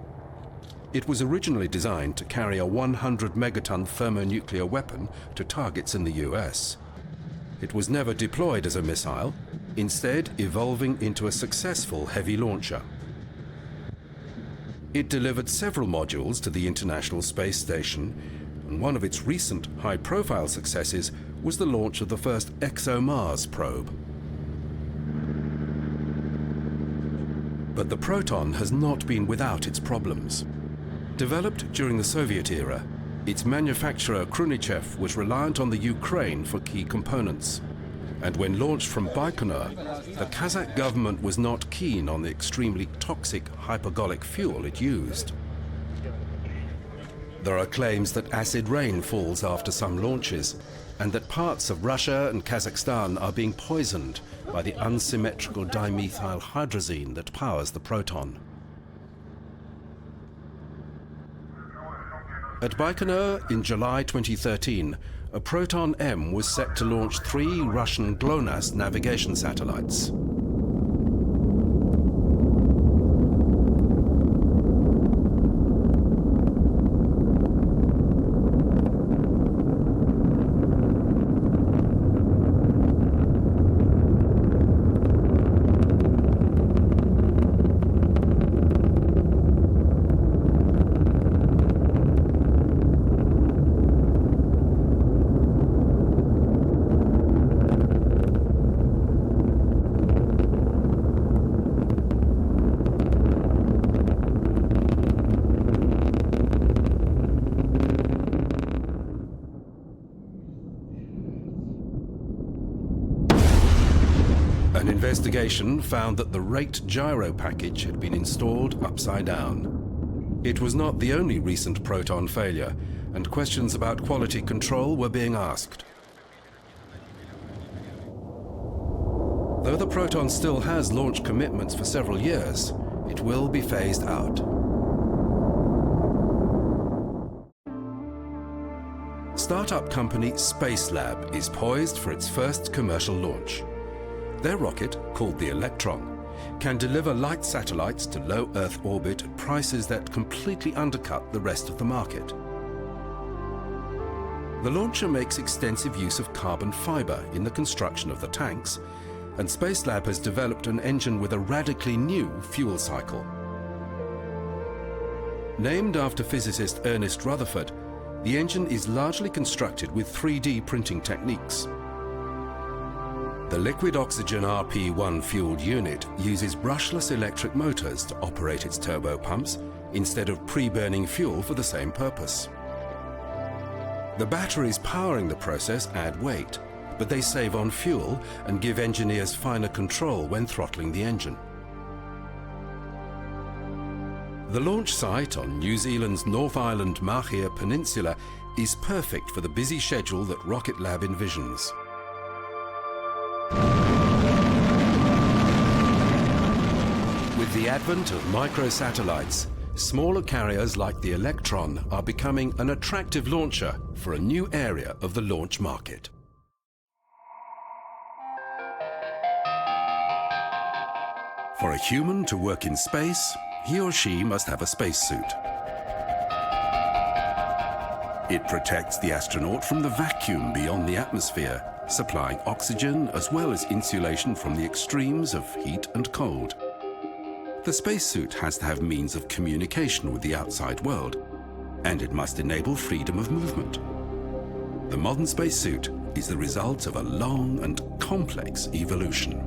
It was originally designed to carry a 100-megaton thermonuclear weapon to targets in the US. It was never deployed as a missile, instead evolving into a successful heavy launcher. It delivered several modules to the International Space Station, and one of its recent high-profile successes was the launch of the first ExoMars probe. But the Proton has not been without its problems. Developed during the Soviet era, its manufacturer Krunichev was reliant on the Ukraine for key components. And when launched from Baikonur, the Kazakh government was not keen on the extremely toxic hypergolic fuel it used. There are claims that acid rain falls after some launches, and that parts of Russia and Kazakhstan are being poisoned by the unsymmetrical dimethyl hydrazine that powers the Proton. At Baikonur in July 2013, a Proton M was set to launch 3 Russian GLONASS navigation satellites. An investigation found that the rate gyro package had been installed upside down. It was not the only recent Proton failure, and questions about quality control were being asked. Though the Proton still has launch commitments for several years, it will be phased out. Startup company Spacelab is poised for its first commercial launch. Their rocket, called the Electron, can deliver light satellites to low Earth orbit at prices that completely undercut the rest of the market. The launcher makes extensive use of carbon fiber in the construction of the tanks, and Spacelab has developed an engine with a radically new fuel cycle. Named after physicist Ernest Rutherford, the engine is largely constructed with 3D printing techniques. The liquid oxygen RP-1 fueled unit uses brushless electric motors to operate its turbo pumps instead of pre-burning fuel for the same purpose. The batteries powering the process add weight, but they save on fuel and give engineers finer control when throttling the engine. The launch site on New Zealand's North Island Mahia Peninsula is perfect for the busy schedule that Rocket Lab envisions. With the advent of microsatellites, smaller carriers like the Electron are becoming an attractive launcher for a new area of the launch market. For a human to work in space, he or she must have a spacesuit. It protects the astronaut from the vacuum beyond the atmosphere, supplying oxygen as well as insulation from the extremes of heat and cold. The spacesuit has to have means of communication with the outside world, and it must enable freedom of movement. The modern spacesuit is the result of a long and complex evolution.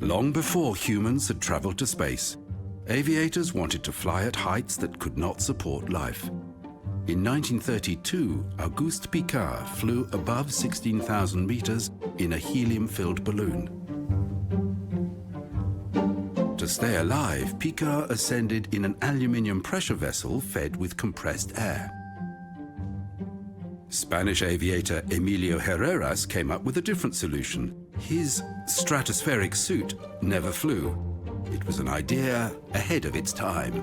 Long before humans had traveled to space, aviators wanted to fly at heights that could not support life. In 1932, Auguste Piccard flew above 16,000 meters in a helium-filled balloon. To stay alive, Piccard ascended in an aluminium pressure vessel fed with compressed air. Spanish aviator Emilio Herreras came up with a different solution. His stratospheric suit never flew. It was an idea ahead of its time.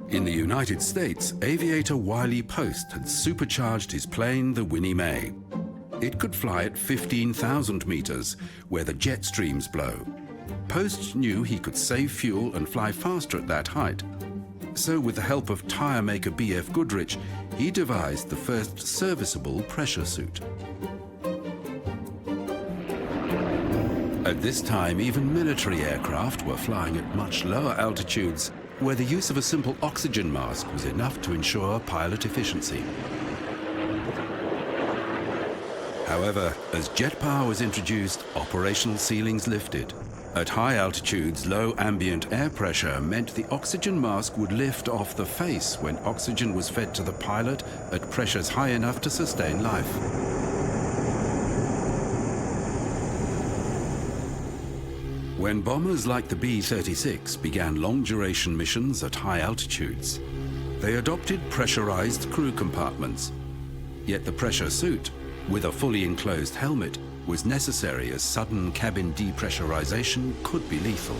In the United States, aviator Wiley Post had supercharged his plane, the Winnie Mae. It could fly at 15,000 meters, where the jet streams blow. Post knew he could save fuel and fly faster at that height. So with the help of tire maker B.F. Goodrich, he devised the first serviceable pressure suit. At this time, even military aircraft were flying at much lower altitudes, where the use of a simple oxygen mask was enough to ensure pilot efficiency. However, as jet power was introduced, operational ceilings lifted. At high altitudes, low ambient air pressure meant the oxygen mask would lift off the face when oxygen was fed to the pilot at pressures high enough to sustain life. When bombers like the B-36 began long-duration missions at high altitudes, they adopted pressurized crew compartments. Yet the pressure suit, with a fully enclosed helmet, was necessary as sudden cabin depressurization could be lethal.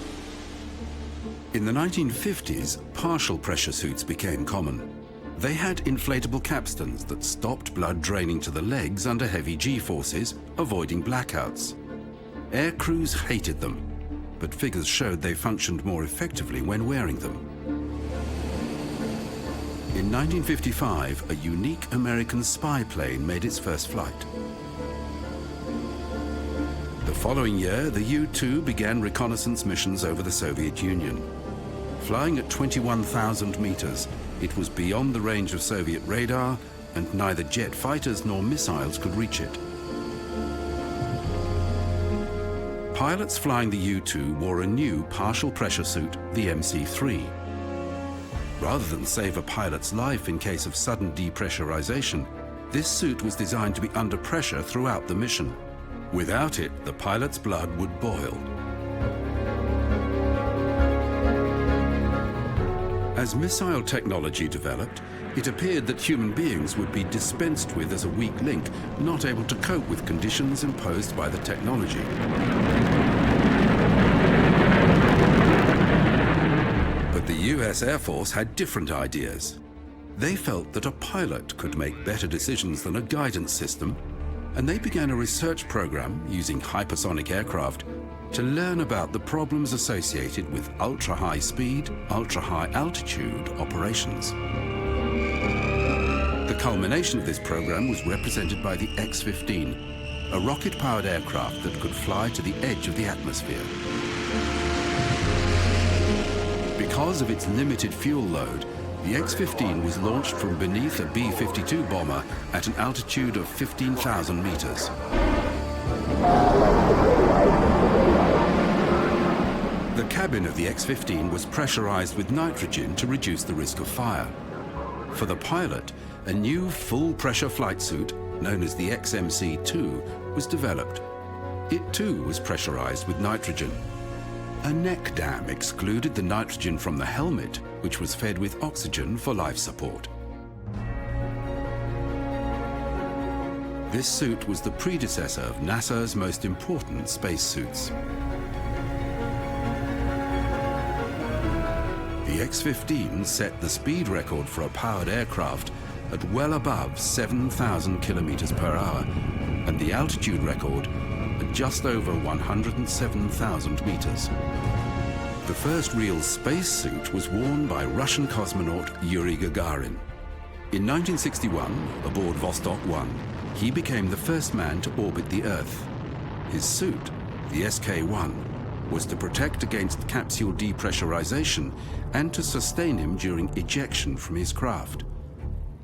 In the 1950s, partial pressure suits became common. They had inflatable capstans that stopped blood draining to the legs under heavy G-forces, avoiding blackouts. Air crews hated them, but figures showed they functioned more effectively when wearing them. In 1955, a unique American spy plane made its first flight. The following year, the U-2 began reconnaissance missions over the Soviet Union. Flying at 21,000 meters, it was beyond the range of Soviet radar, and neither jet fighters nor missiles could reach it. Pilots flying the U-2 wore a new partial pressure suit, the MC-3. Rather than save a pilot's life in case of sudden depressurization, this suit was designed to be under pressure throughout the mission. Without it, the pilot's blood would boil. As missile technology developed, it appeared that human beings would be dispensed with as a weak link, not able to cope with conditions imposed by the technology. But the US Air Force had different ideas. They felt that a pilot could make better decisions than a guidance system, and they began a research program using hypersonic aircraft to learn about the problems associated with ultra-high speed, ultra-high altitude operations. The culmination of this program was represented by the X-15, a rocket-powered aircraft that could fly to the edge of the atmosphere. Because of its limited fuel load, the X-15 was launched from beneath a B-52 bomber at an altitude of 15,000 meters. The cabin of the X-15 was pressurized with nitrogen to reduce the risk of fire. For the pilot, a new full-pressure flight suit, known as the XMC-2, was developed. It too was pressurized with nitrogen. A neck dam excluded the nitrogen from the helmet, which was fed with oxygen for life support. This suit was the predecessor of NASA's most important spacesuits. The X-15 set the speed record for a powered aircraft at well above 7,000 kilometers per hour, and the altitude record at just over 107,000 meters. The first real spacesuit was worn by Russian cosmonaut Yuri Gagarin. In 1961, aboard Vostok 1, he became the first man to orbit the Earth. His suit, the SK-1, was to protect against capsule depressurization and to sustain him during ejection from his craft.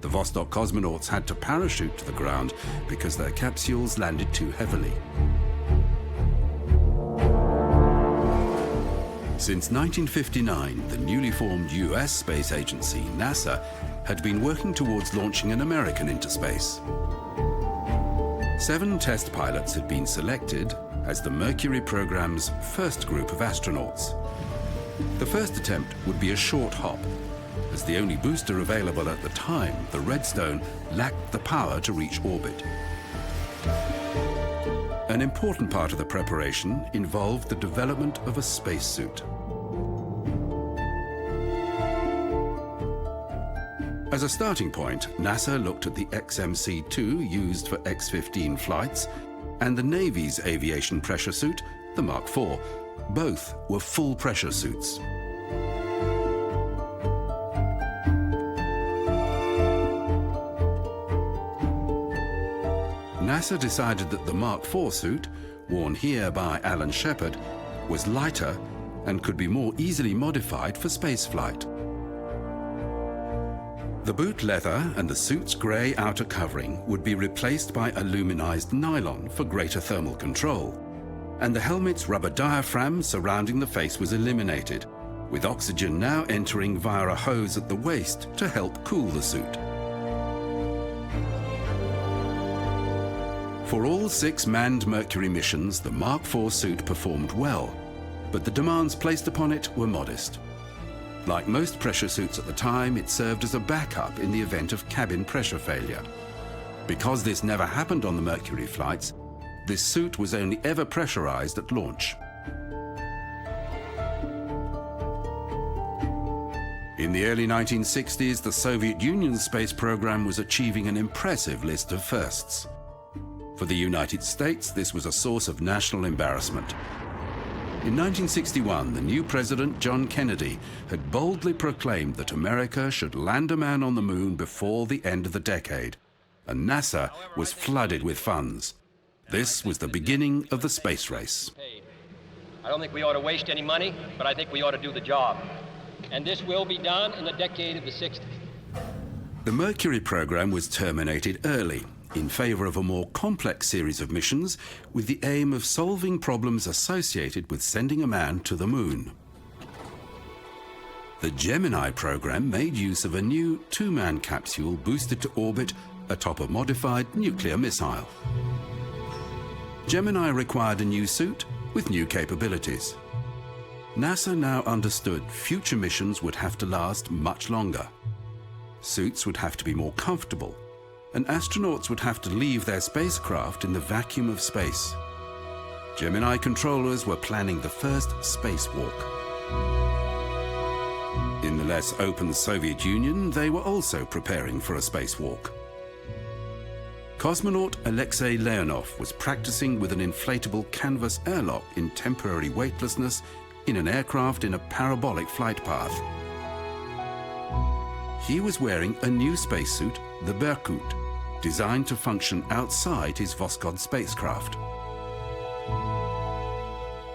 The Vostok cosmonauts had to parachute to the ground because their capsules landed too heavily. Since 1959, the newly formed US space agency, NASA, had been working towards launching an American into space. 7 test pilots had been selected as the Mercury program's first group of astronauts. The first attempt would be a short hop. As the only booster available at the time, the Redstone lacked the power to reach orbit. An important part of the preparation involved the development of a spacesuit. As a starting point, NASA looked at the XMC-2 used for X-15 flights and the Navy's aviation pressure suit, the Mark IV. Both were full pressure suits. NASA decided that the Mark IV suit, worn here by Alan Shepard, was lighter and could be more easily modified for spaceflight. The boot leather and the suit's grey outer covering would be replaced by aluminized nylon for greater thermal control, and the helmet's rubber diaphragm surrounding the face was eliminated, with oxygen now entering via a hose at the waist to help cool the suit. For all 6 manned Mercury missions, the Mark IV suit performed well, but the demands placed upon it were modest. Like most pressure suits at the time, it served as a backup in the event of cabin pressure failure. Because this never happened on the Mercury flights, this suit was only ever pressurized at launch. In the early 1960s, the Soviet Union's space program was achieving an impressive list of firsts. For the United States, this was a source of national embarrassment. In 1961, the new president, John Kennedy, had boldly proclaimed that America should land a man on the moon before the end of the decade, and NASA was flooded with funds. This was the beginning of the space race. I don't think we ought to waste any money, but I think we ought to do the job. And this will be done in the decade of the 60s. The Mercury program was terminated early, in favor of a more complex series of missions with the aim of solving problems associated with sending a man to the moon. The Gemini program made use of a new 2-man capsule boosted to orbit atop a modified nuclear missile. Gemini required a new suit with new capabilities. NASA now understood future missions would have to last much longer. Suits would have to be more comfortable, and astronauts would have to leave their spacecraft in the vacuum of space. Gemini controllers were planning the first spacewalk. In the less open Soviet Union, they were also preparing for a spacewalk. Cosmonaut Alexei Leonov was practicing with an inflatable canvas airlock in temporary weightlessness in an aircraft in a parabolic flight path. He was wearing a new spacesuit, the Berkut, designed to function outside his Voskhod spacecraft.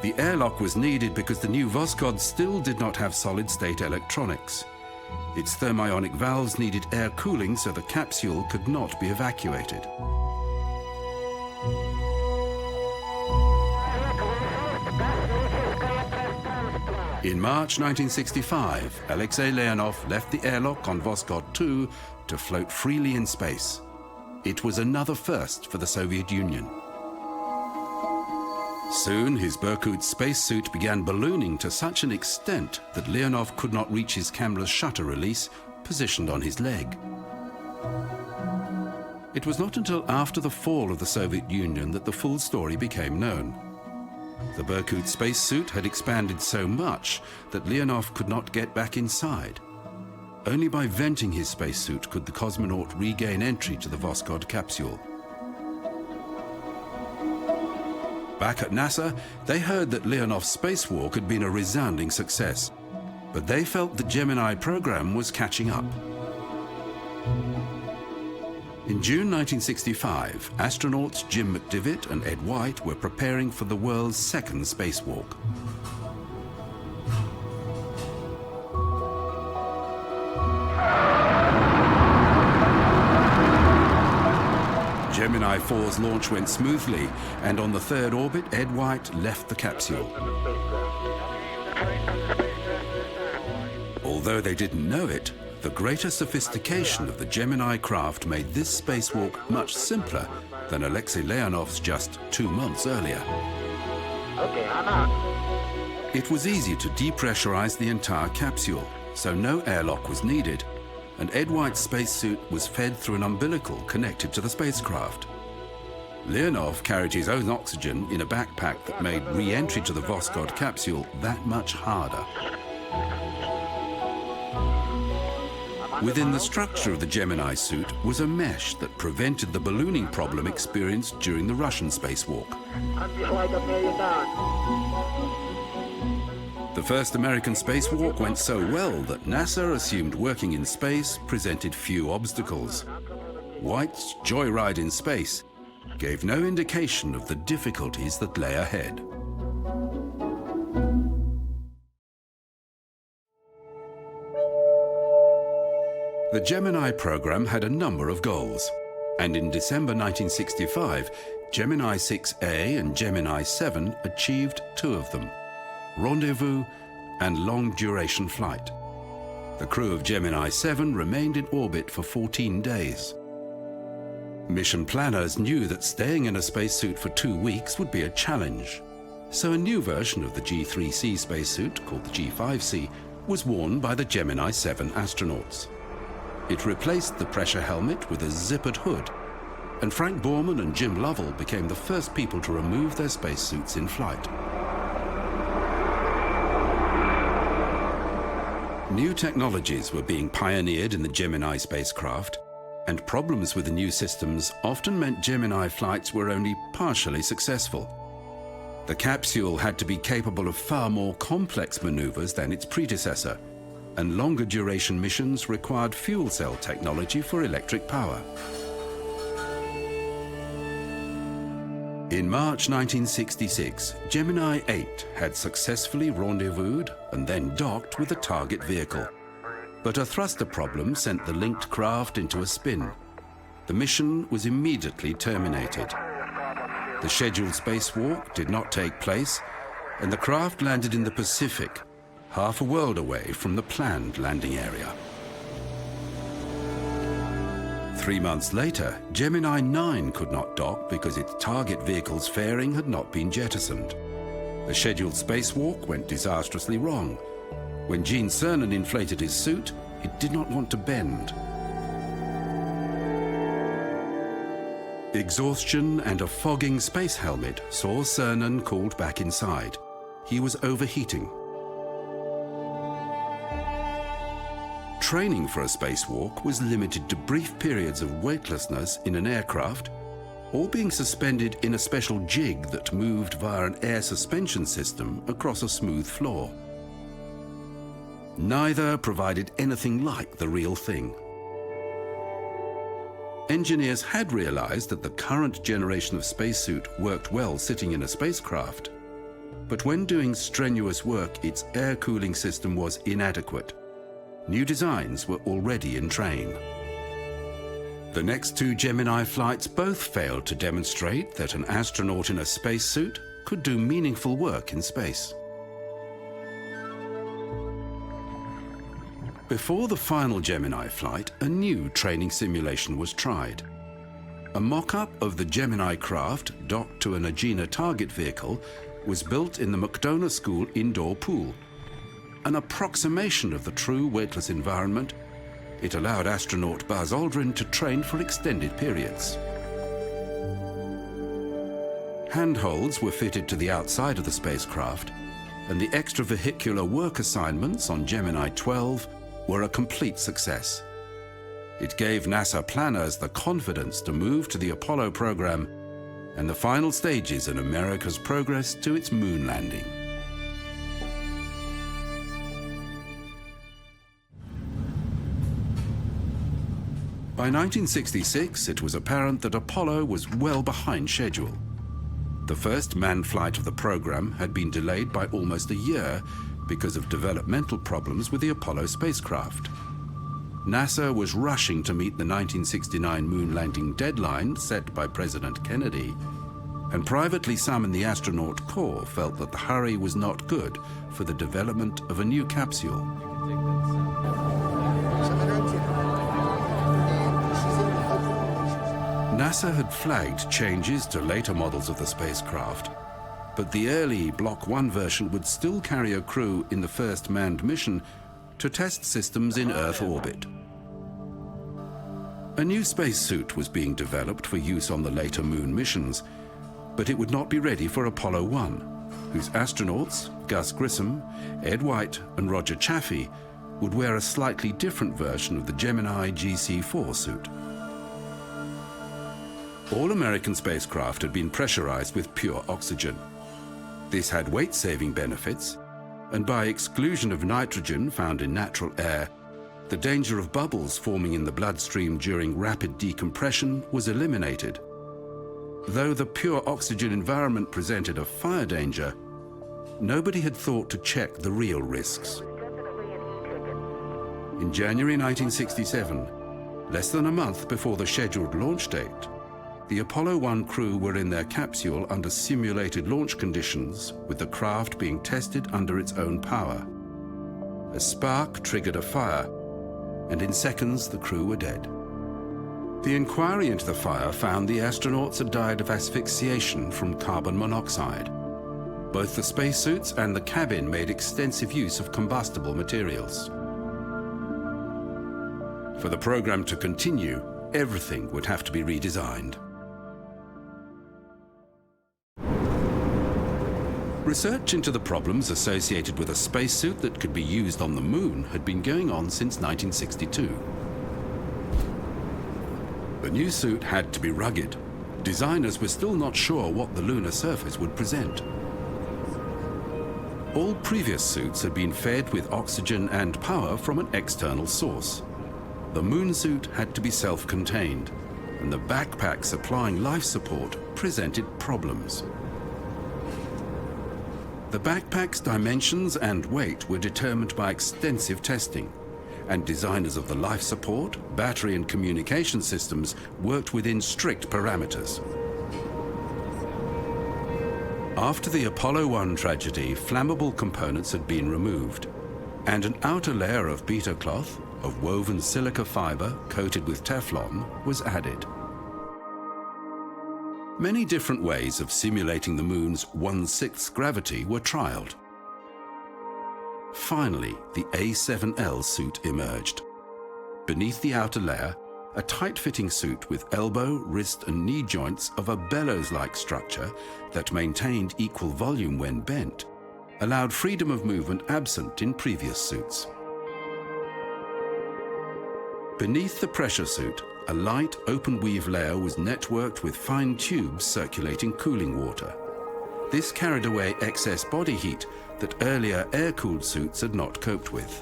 The airlock was needed because the new Voskhod still did not have solid-state electronics. Its thermionic valves needed air cooling so the capsule could not be evacuated. In March 1965, Alexei Leonov left the airlock on Voskhod 2 to float freely in space. It was another first for the Soviet Union. Soon, his Berkut spacesuit began ballooning to such an extent that Leonov could not reach his camera's shutter release, positioned on his leg. It was not until after the fall of the Soviet Union that the full story became known. The Berkut spacesuit had expanded so much that Leonov could not get back inside. Only by venting his spacesuit could the cosmonaut regain entry to the Voskhod capsule. Back at NASA, they heard that Leonov's spacewalk had been a resounding success, but they felt the Gemini program was catching up. In June 1965, astronauts Jim McDivitt and Ed White were preparing for the world's second spacewalk. Gemini 4's launch went smoothly, and on the third orbit, Ed White left the capsule. Although they didn't know it, the greater sophistication of the Gemini craft made this spacewalk much simpler than Alexei Leonov's just 2 months earlier. Okay, I'm out. It was easy to depressurize the entire capsule, so no airlock was needed, and Ed White's spacesuit was fed through an umbilical connected to the spacecraft. Leonov carried his own oxygen in a backpack that made re-entry to the Voskhod capsule that much harder. Within the structure of the Gemini suit was a mesh that prevented the ballooning problem experienced during the Russian spacewalk. I'm just like $1 million. The first American spacewalk went so well that NASA assumed working in space presented few obstacles. White's joyride in space gave no indication of the difficulties that lay ahead. The Gemini program had a number of goals, and in December 1965, Gemini 6A and Gemini 7 achieved 2 of them: rendezvous and long-duration flight. The crew of Gemini 7 remained in orbit for 14 days. Mission planners knew that staying in a spacesuit for 2 weeks would be a challenge, so a new version of the G3C spacesuit, called the G5C, was worn by the Gemini 7 astronauts. It replaced the pressure helmet with a zippered hood, and Frank Borman and Jim Lovell became the first people to remove their spacesuits in flight. New technologies were being pioneered in the Gemini spacecraft, and problems with the new systems often meant Gemini flights were only partially successful. The capsule had to be capable of far more complex maneuvers than its predecessor, and longer duration missions required fuel cell technology for electric power. In March 1966, Gemini 8 had successfully rendezvoused and then docked with the target vehicle. But a thruster problem sent the linked craft into a spin. The mission was immediately terminated. The scheduled spacewalk did not take place, and the craft landed in the Pacific, half a world away from the planned landing area. 3 months later, Gemini 9 could not dock because its target vehicle's fairing had not been jettisoned. The scheduled spacewalk went disastrously wrong. When Gene Cernan inflated his suit, it did not want to bend. Exhaustion and a fogging space helmet saw Cernan called back inside. He was overheating. Training for a spacewalk was limited to brief periods of weightlessness in an aircraft, or being suspended in a special jig that moved via an air suspension system across a smooth floor. Neither provided anything like the real thing. Engineers had realized that the current generation of spacesuit worked well sitting in a spacecraft, but when doing strenuous work, its air cooling system was inadequate. New designs were already in train. The next 2 Gemini flights both failed to demonstrate that an astronaut in a spacesuit could do meaningful work in space. Before the final Gemini flight, a new training simulation was tried. A mock-up of the Gemini craft docked to an Agena target vehicle was built in the McDonough School indoor pool. An approximation of the true weightless environment, It allowed astronaut Buzz Aldrin to train for extended periods. Handholds were fitted to the outside of the spacecraft, and the extravehicular work assignments on Gemini 12 were a complete success. It gave NASA planners the confidence to move to the Apollo program and the final stages in America's progress to its moon landing. By 1966, it was apparent that Apollo was well behind schedule. The first manned flight of the program had been delayed by almost a year because of developmental problems with the Apollo spacecraft. NASA was rushing to meet the 1969 moon landing deadline set by President Kennedy, and privately some in the astronaut corps felt that the hurry was not good for the development of a new capsule. NASA had flagged changes to later models of the spacecraft, but the early Block 1 version would still carry a crew in the first manned mission to test systems in Earth orbit. A new spacesuit was being developed for use on the later moon missions, but it would not be ready for Apollo 1, whose astronauts, Gus Grissom, Ed White, and Roger Chaffee, would wear a slightly different version of the Gemini GC-4 suit. All American spacecraft had been pressurized with pure oxygen. This had weight-saving benefits, and by exclusion of nitrogen found in natural air, the danger of bubbles forming in the bloodstream during rapid decompression was eliminated. Though the pure oxygen environment presented a fire danger, nobody had thought to check the real risks. In January 1967, less than a month before the scheduled launch date, the Apollo 1 crew were in their capsule under simulated launch conditions, with the craft being tested under its own power. A spark triggered a fire, and in seconds the crew were dead. The inquiry into the fire found the astronauts had died of asphyxiation from carbon monoxide. Both the spacesuits and the cabin made extensive use of combustible materials. For the program to continue, everything would have to be redesigned. Research into the problems associated with a spacesuit that could be used on the moon had been going on since 1962. The new suit had to be rugged. Designers were still not sure what the lunar surface would present. All previous suits had been fed with oxygen and power from an external source. The moon suit had to be self-contained, and the backpack supplying life support presented problems. The backpack's dimensions and weight were determined by extensive testing, and designers of the life support, battery and communication systems worked within strict parameters. After the Apollo 1 tragedy, flammable components had been removed, and an outer layer of beta cloth, of woven silica fiber coated with Teflon, was added. Many different ways of simulating the moon's 1/6 gravity were trialed. Finally, the A7L suit emerged. Beneath the outer layer, a tight-fitting suit with elbow, wrist, and knee joints of a bellows-like structure that maintained equal volume when bent, allowed freedom of movement absent in previous suits. Beneath the pressure suit, a light, open-weave layer was networked with fine tubes circulating cooling water. This carried away excess body heat that earlier air-cooled suits had not coped with.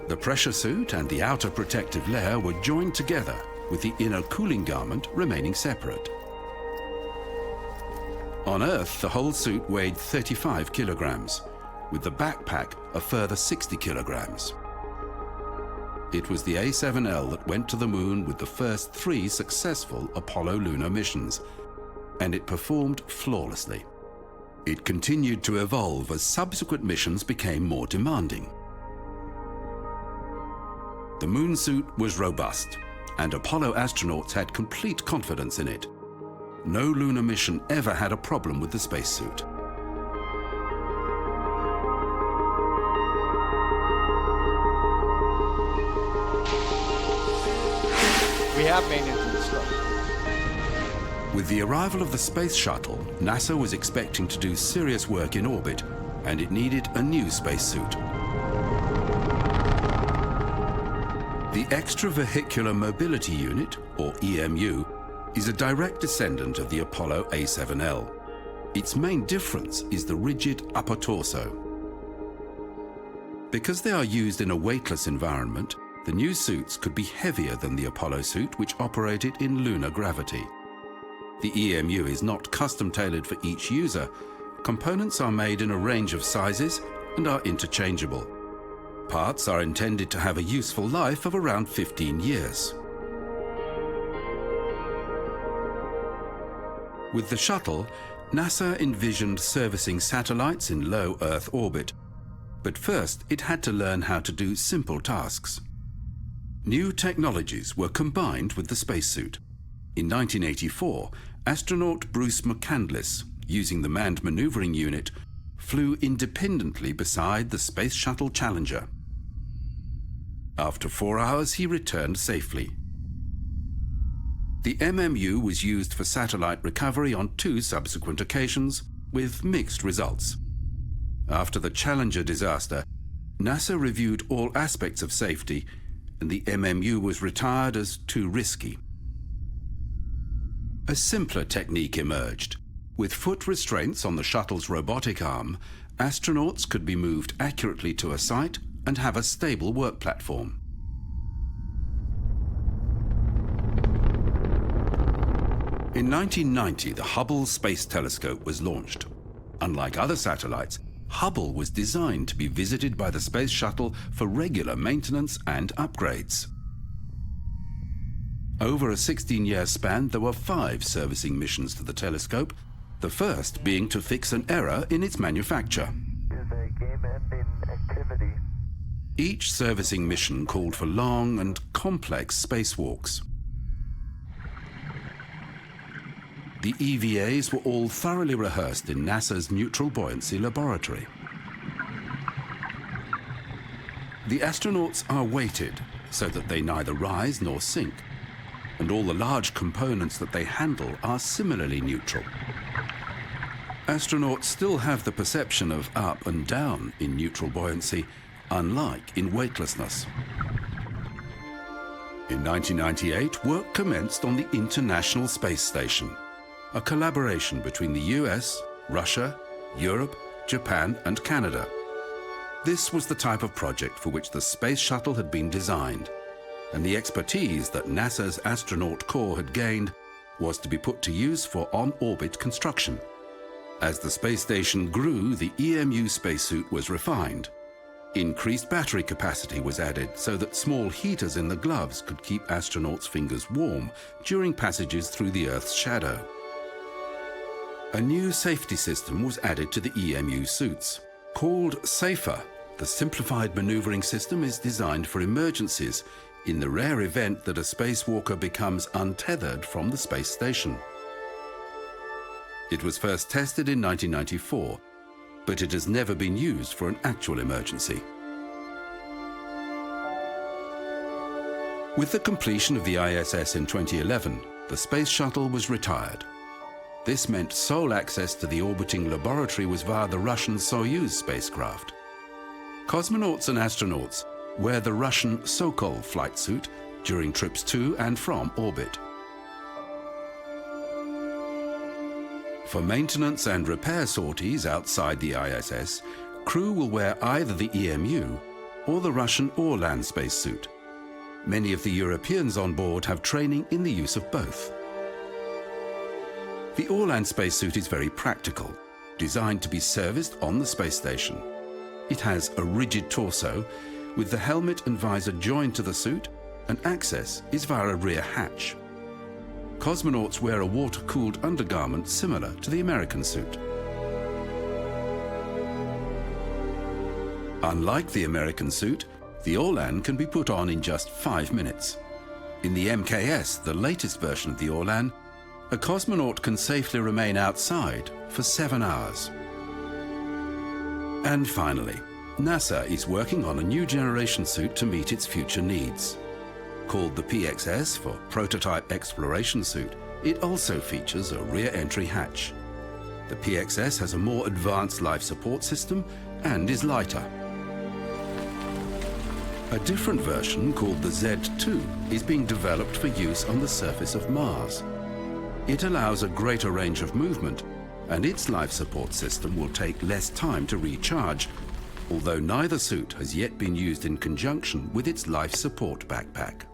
The pressure suit and the outer protective layer were joined together, with the inner cooling garment remaining separate. On Earth, the whole suit weighed 35 kilograms, with the backpack a further 60 kilograms. It was the A7L that went to the moon with the first 3 successful Apollo lunar missions, and it performed flawlessly. It continued to evolve as subsequent missions became more demanding. The moon suit was robust, and Apollo astronauts had complete confidence in it. No lunar mission ever had a problem with the spacesuit. We have main engine start. With the arrival of the space shuttle, NASA was expecting to do serious work in orbit, and it needed a new spacesuit. The Extravehicular Mobility Unit, or EMU, is a direct descendant of the Apollo A7L. Its main difference is the rigid upper torso. Because they are used in a weightless environment, the new suits could be heavier than the Apollo suit, which operated in lunar gravity. The EMU is not custom-tailored for each user. Components are made in a range of sizes and are interchangeable. Parts are intended to have a useful life of around 15 years. With the shuttle, NASA envisioned servicing satellites in low Earth orbit, but first it had to learn how to do simple tasks. New technologies were combined with the spacesuit. In 1984, astronaut Bruce McCandless, using the Manned Maneuvering Unit, flew independently beside the Space Shuttle Challenger. After 4 hours, he returned safely. The MMU was used for satellite recovery on 2 subsequent occasions, with mixed results. After the Challenger disaster, NASA reviewed all aspects of safety, and the MMU was retired as too risky. A simpler technique emerged. With foot restraints on the shuttle's robotic arm, astronauts could be moved accurately to a site and have a stable work platform. In 1990, the Hubble Space Telescope was launched. Unlike other satellites, Hubble was designed to be visited by the Space Shuttle for regular maintenance and upgrades. Over a 16-year span, there were 5 servicing missions to the telescope, the first being to fix an error in its manufacture. Is a game-ending activity. Each servicing mission called for long and complex spacewalks. The EVAs were all thoroughly rehearsed in NASA's Neutral Buoyancy Laboratory. The astronauts are weighted so that they neither rise nor sink, and all the large components that they handle are similarly neutral. Astronauts still have the perception of up and down in neutral buoyancy, unlike in weightlessness. In 1998, work commenced on the International Space Station, a collaboration between the US, Russia, Europe, Japan, and Canada. This was the type of project for which the Space Shuttle had been designed, and the expertise that NASA's astronaut corps had gained was to be put to use for on-orbit construction. As the space station grew, the EMU spacesuit was refined. Increased battery capacity was added so that small heaters in the gloves could keep astronauts' fingers warm during passages through the Earth's shadow. A new safety system was added to the EMU suits. Called SAFER, the Simplified Maneuvering System is designed for emergencies in the rare event that a spacewalker becomes untethered from the space station. It was first tested in 1994, but it has never been used for an actual emergency. With the completion of the ISS in 2011, the Space Shuttle was retired. This meant sole access to the orbiting laboratory was via the Russian Soyuz spacecraft. Cosmonauts and astronauts wear the Russian Sokol flight suit during trips to and from orbit. For maintenance and repair sorties outside the ISS, crew will wear either the EMU or the Russian Orlan spacesuit. Many of the Europeans on board have training in the use of both. The Orlan spacesuit is very practical, designed to be serviced on the space station. It has a rigid torso, with the helmet and visor joined to the suit, and access is via a rear hatch. Cosmonauts wear a water-cooled undergarment similar to the American suit. Unlike the American suit, the Orlan can be put on in just 5 minutes. In the MKS, the latest version of the Orlan, a cosmonaut can safely remain outside for 7 hours. And finally, NASA is working on a new generation suit to meet its future needs. Called the PXS for Prototype Exploration Suit, it also features a rear entry hatch. The PXS has a more advanced life support system and is lighter. A different version, called the Z2, is being developed for use on the surface of Mars. It allows a greater range of movement, and its life support system will take less time to recharge, although neither suit has yet been used in conjunction with its life support backpack.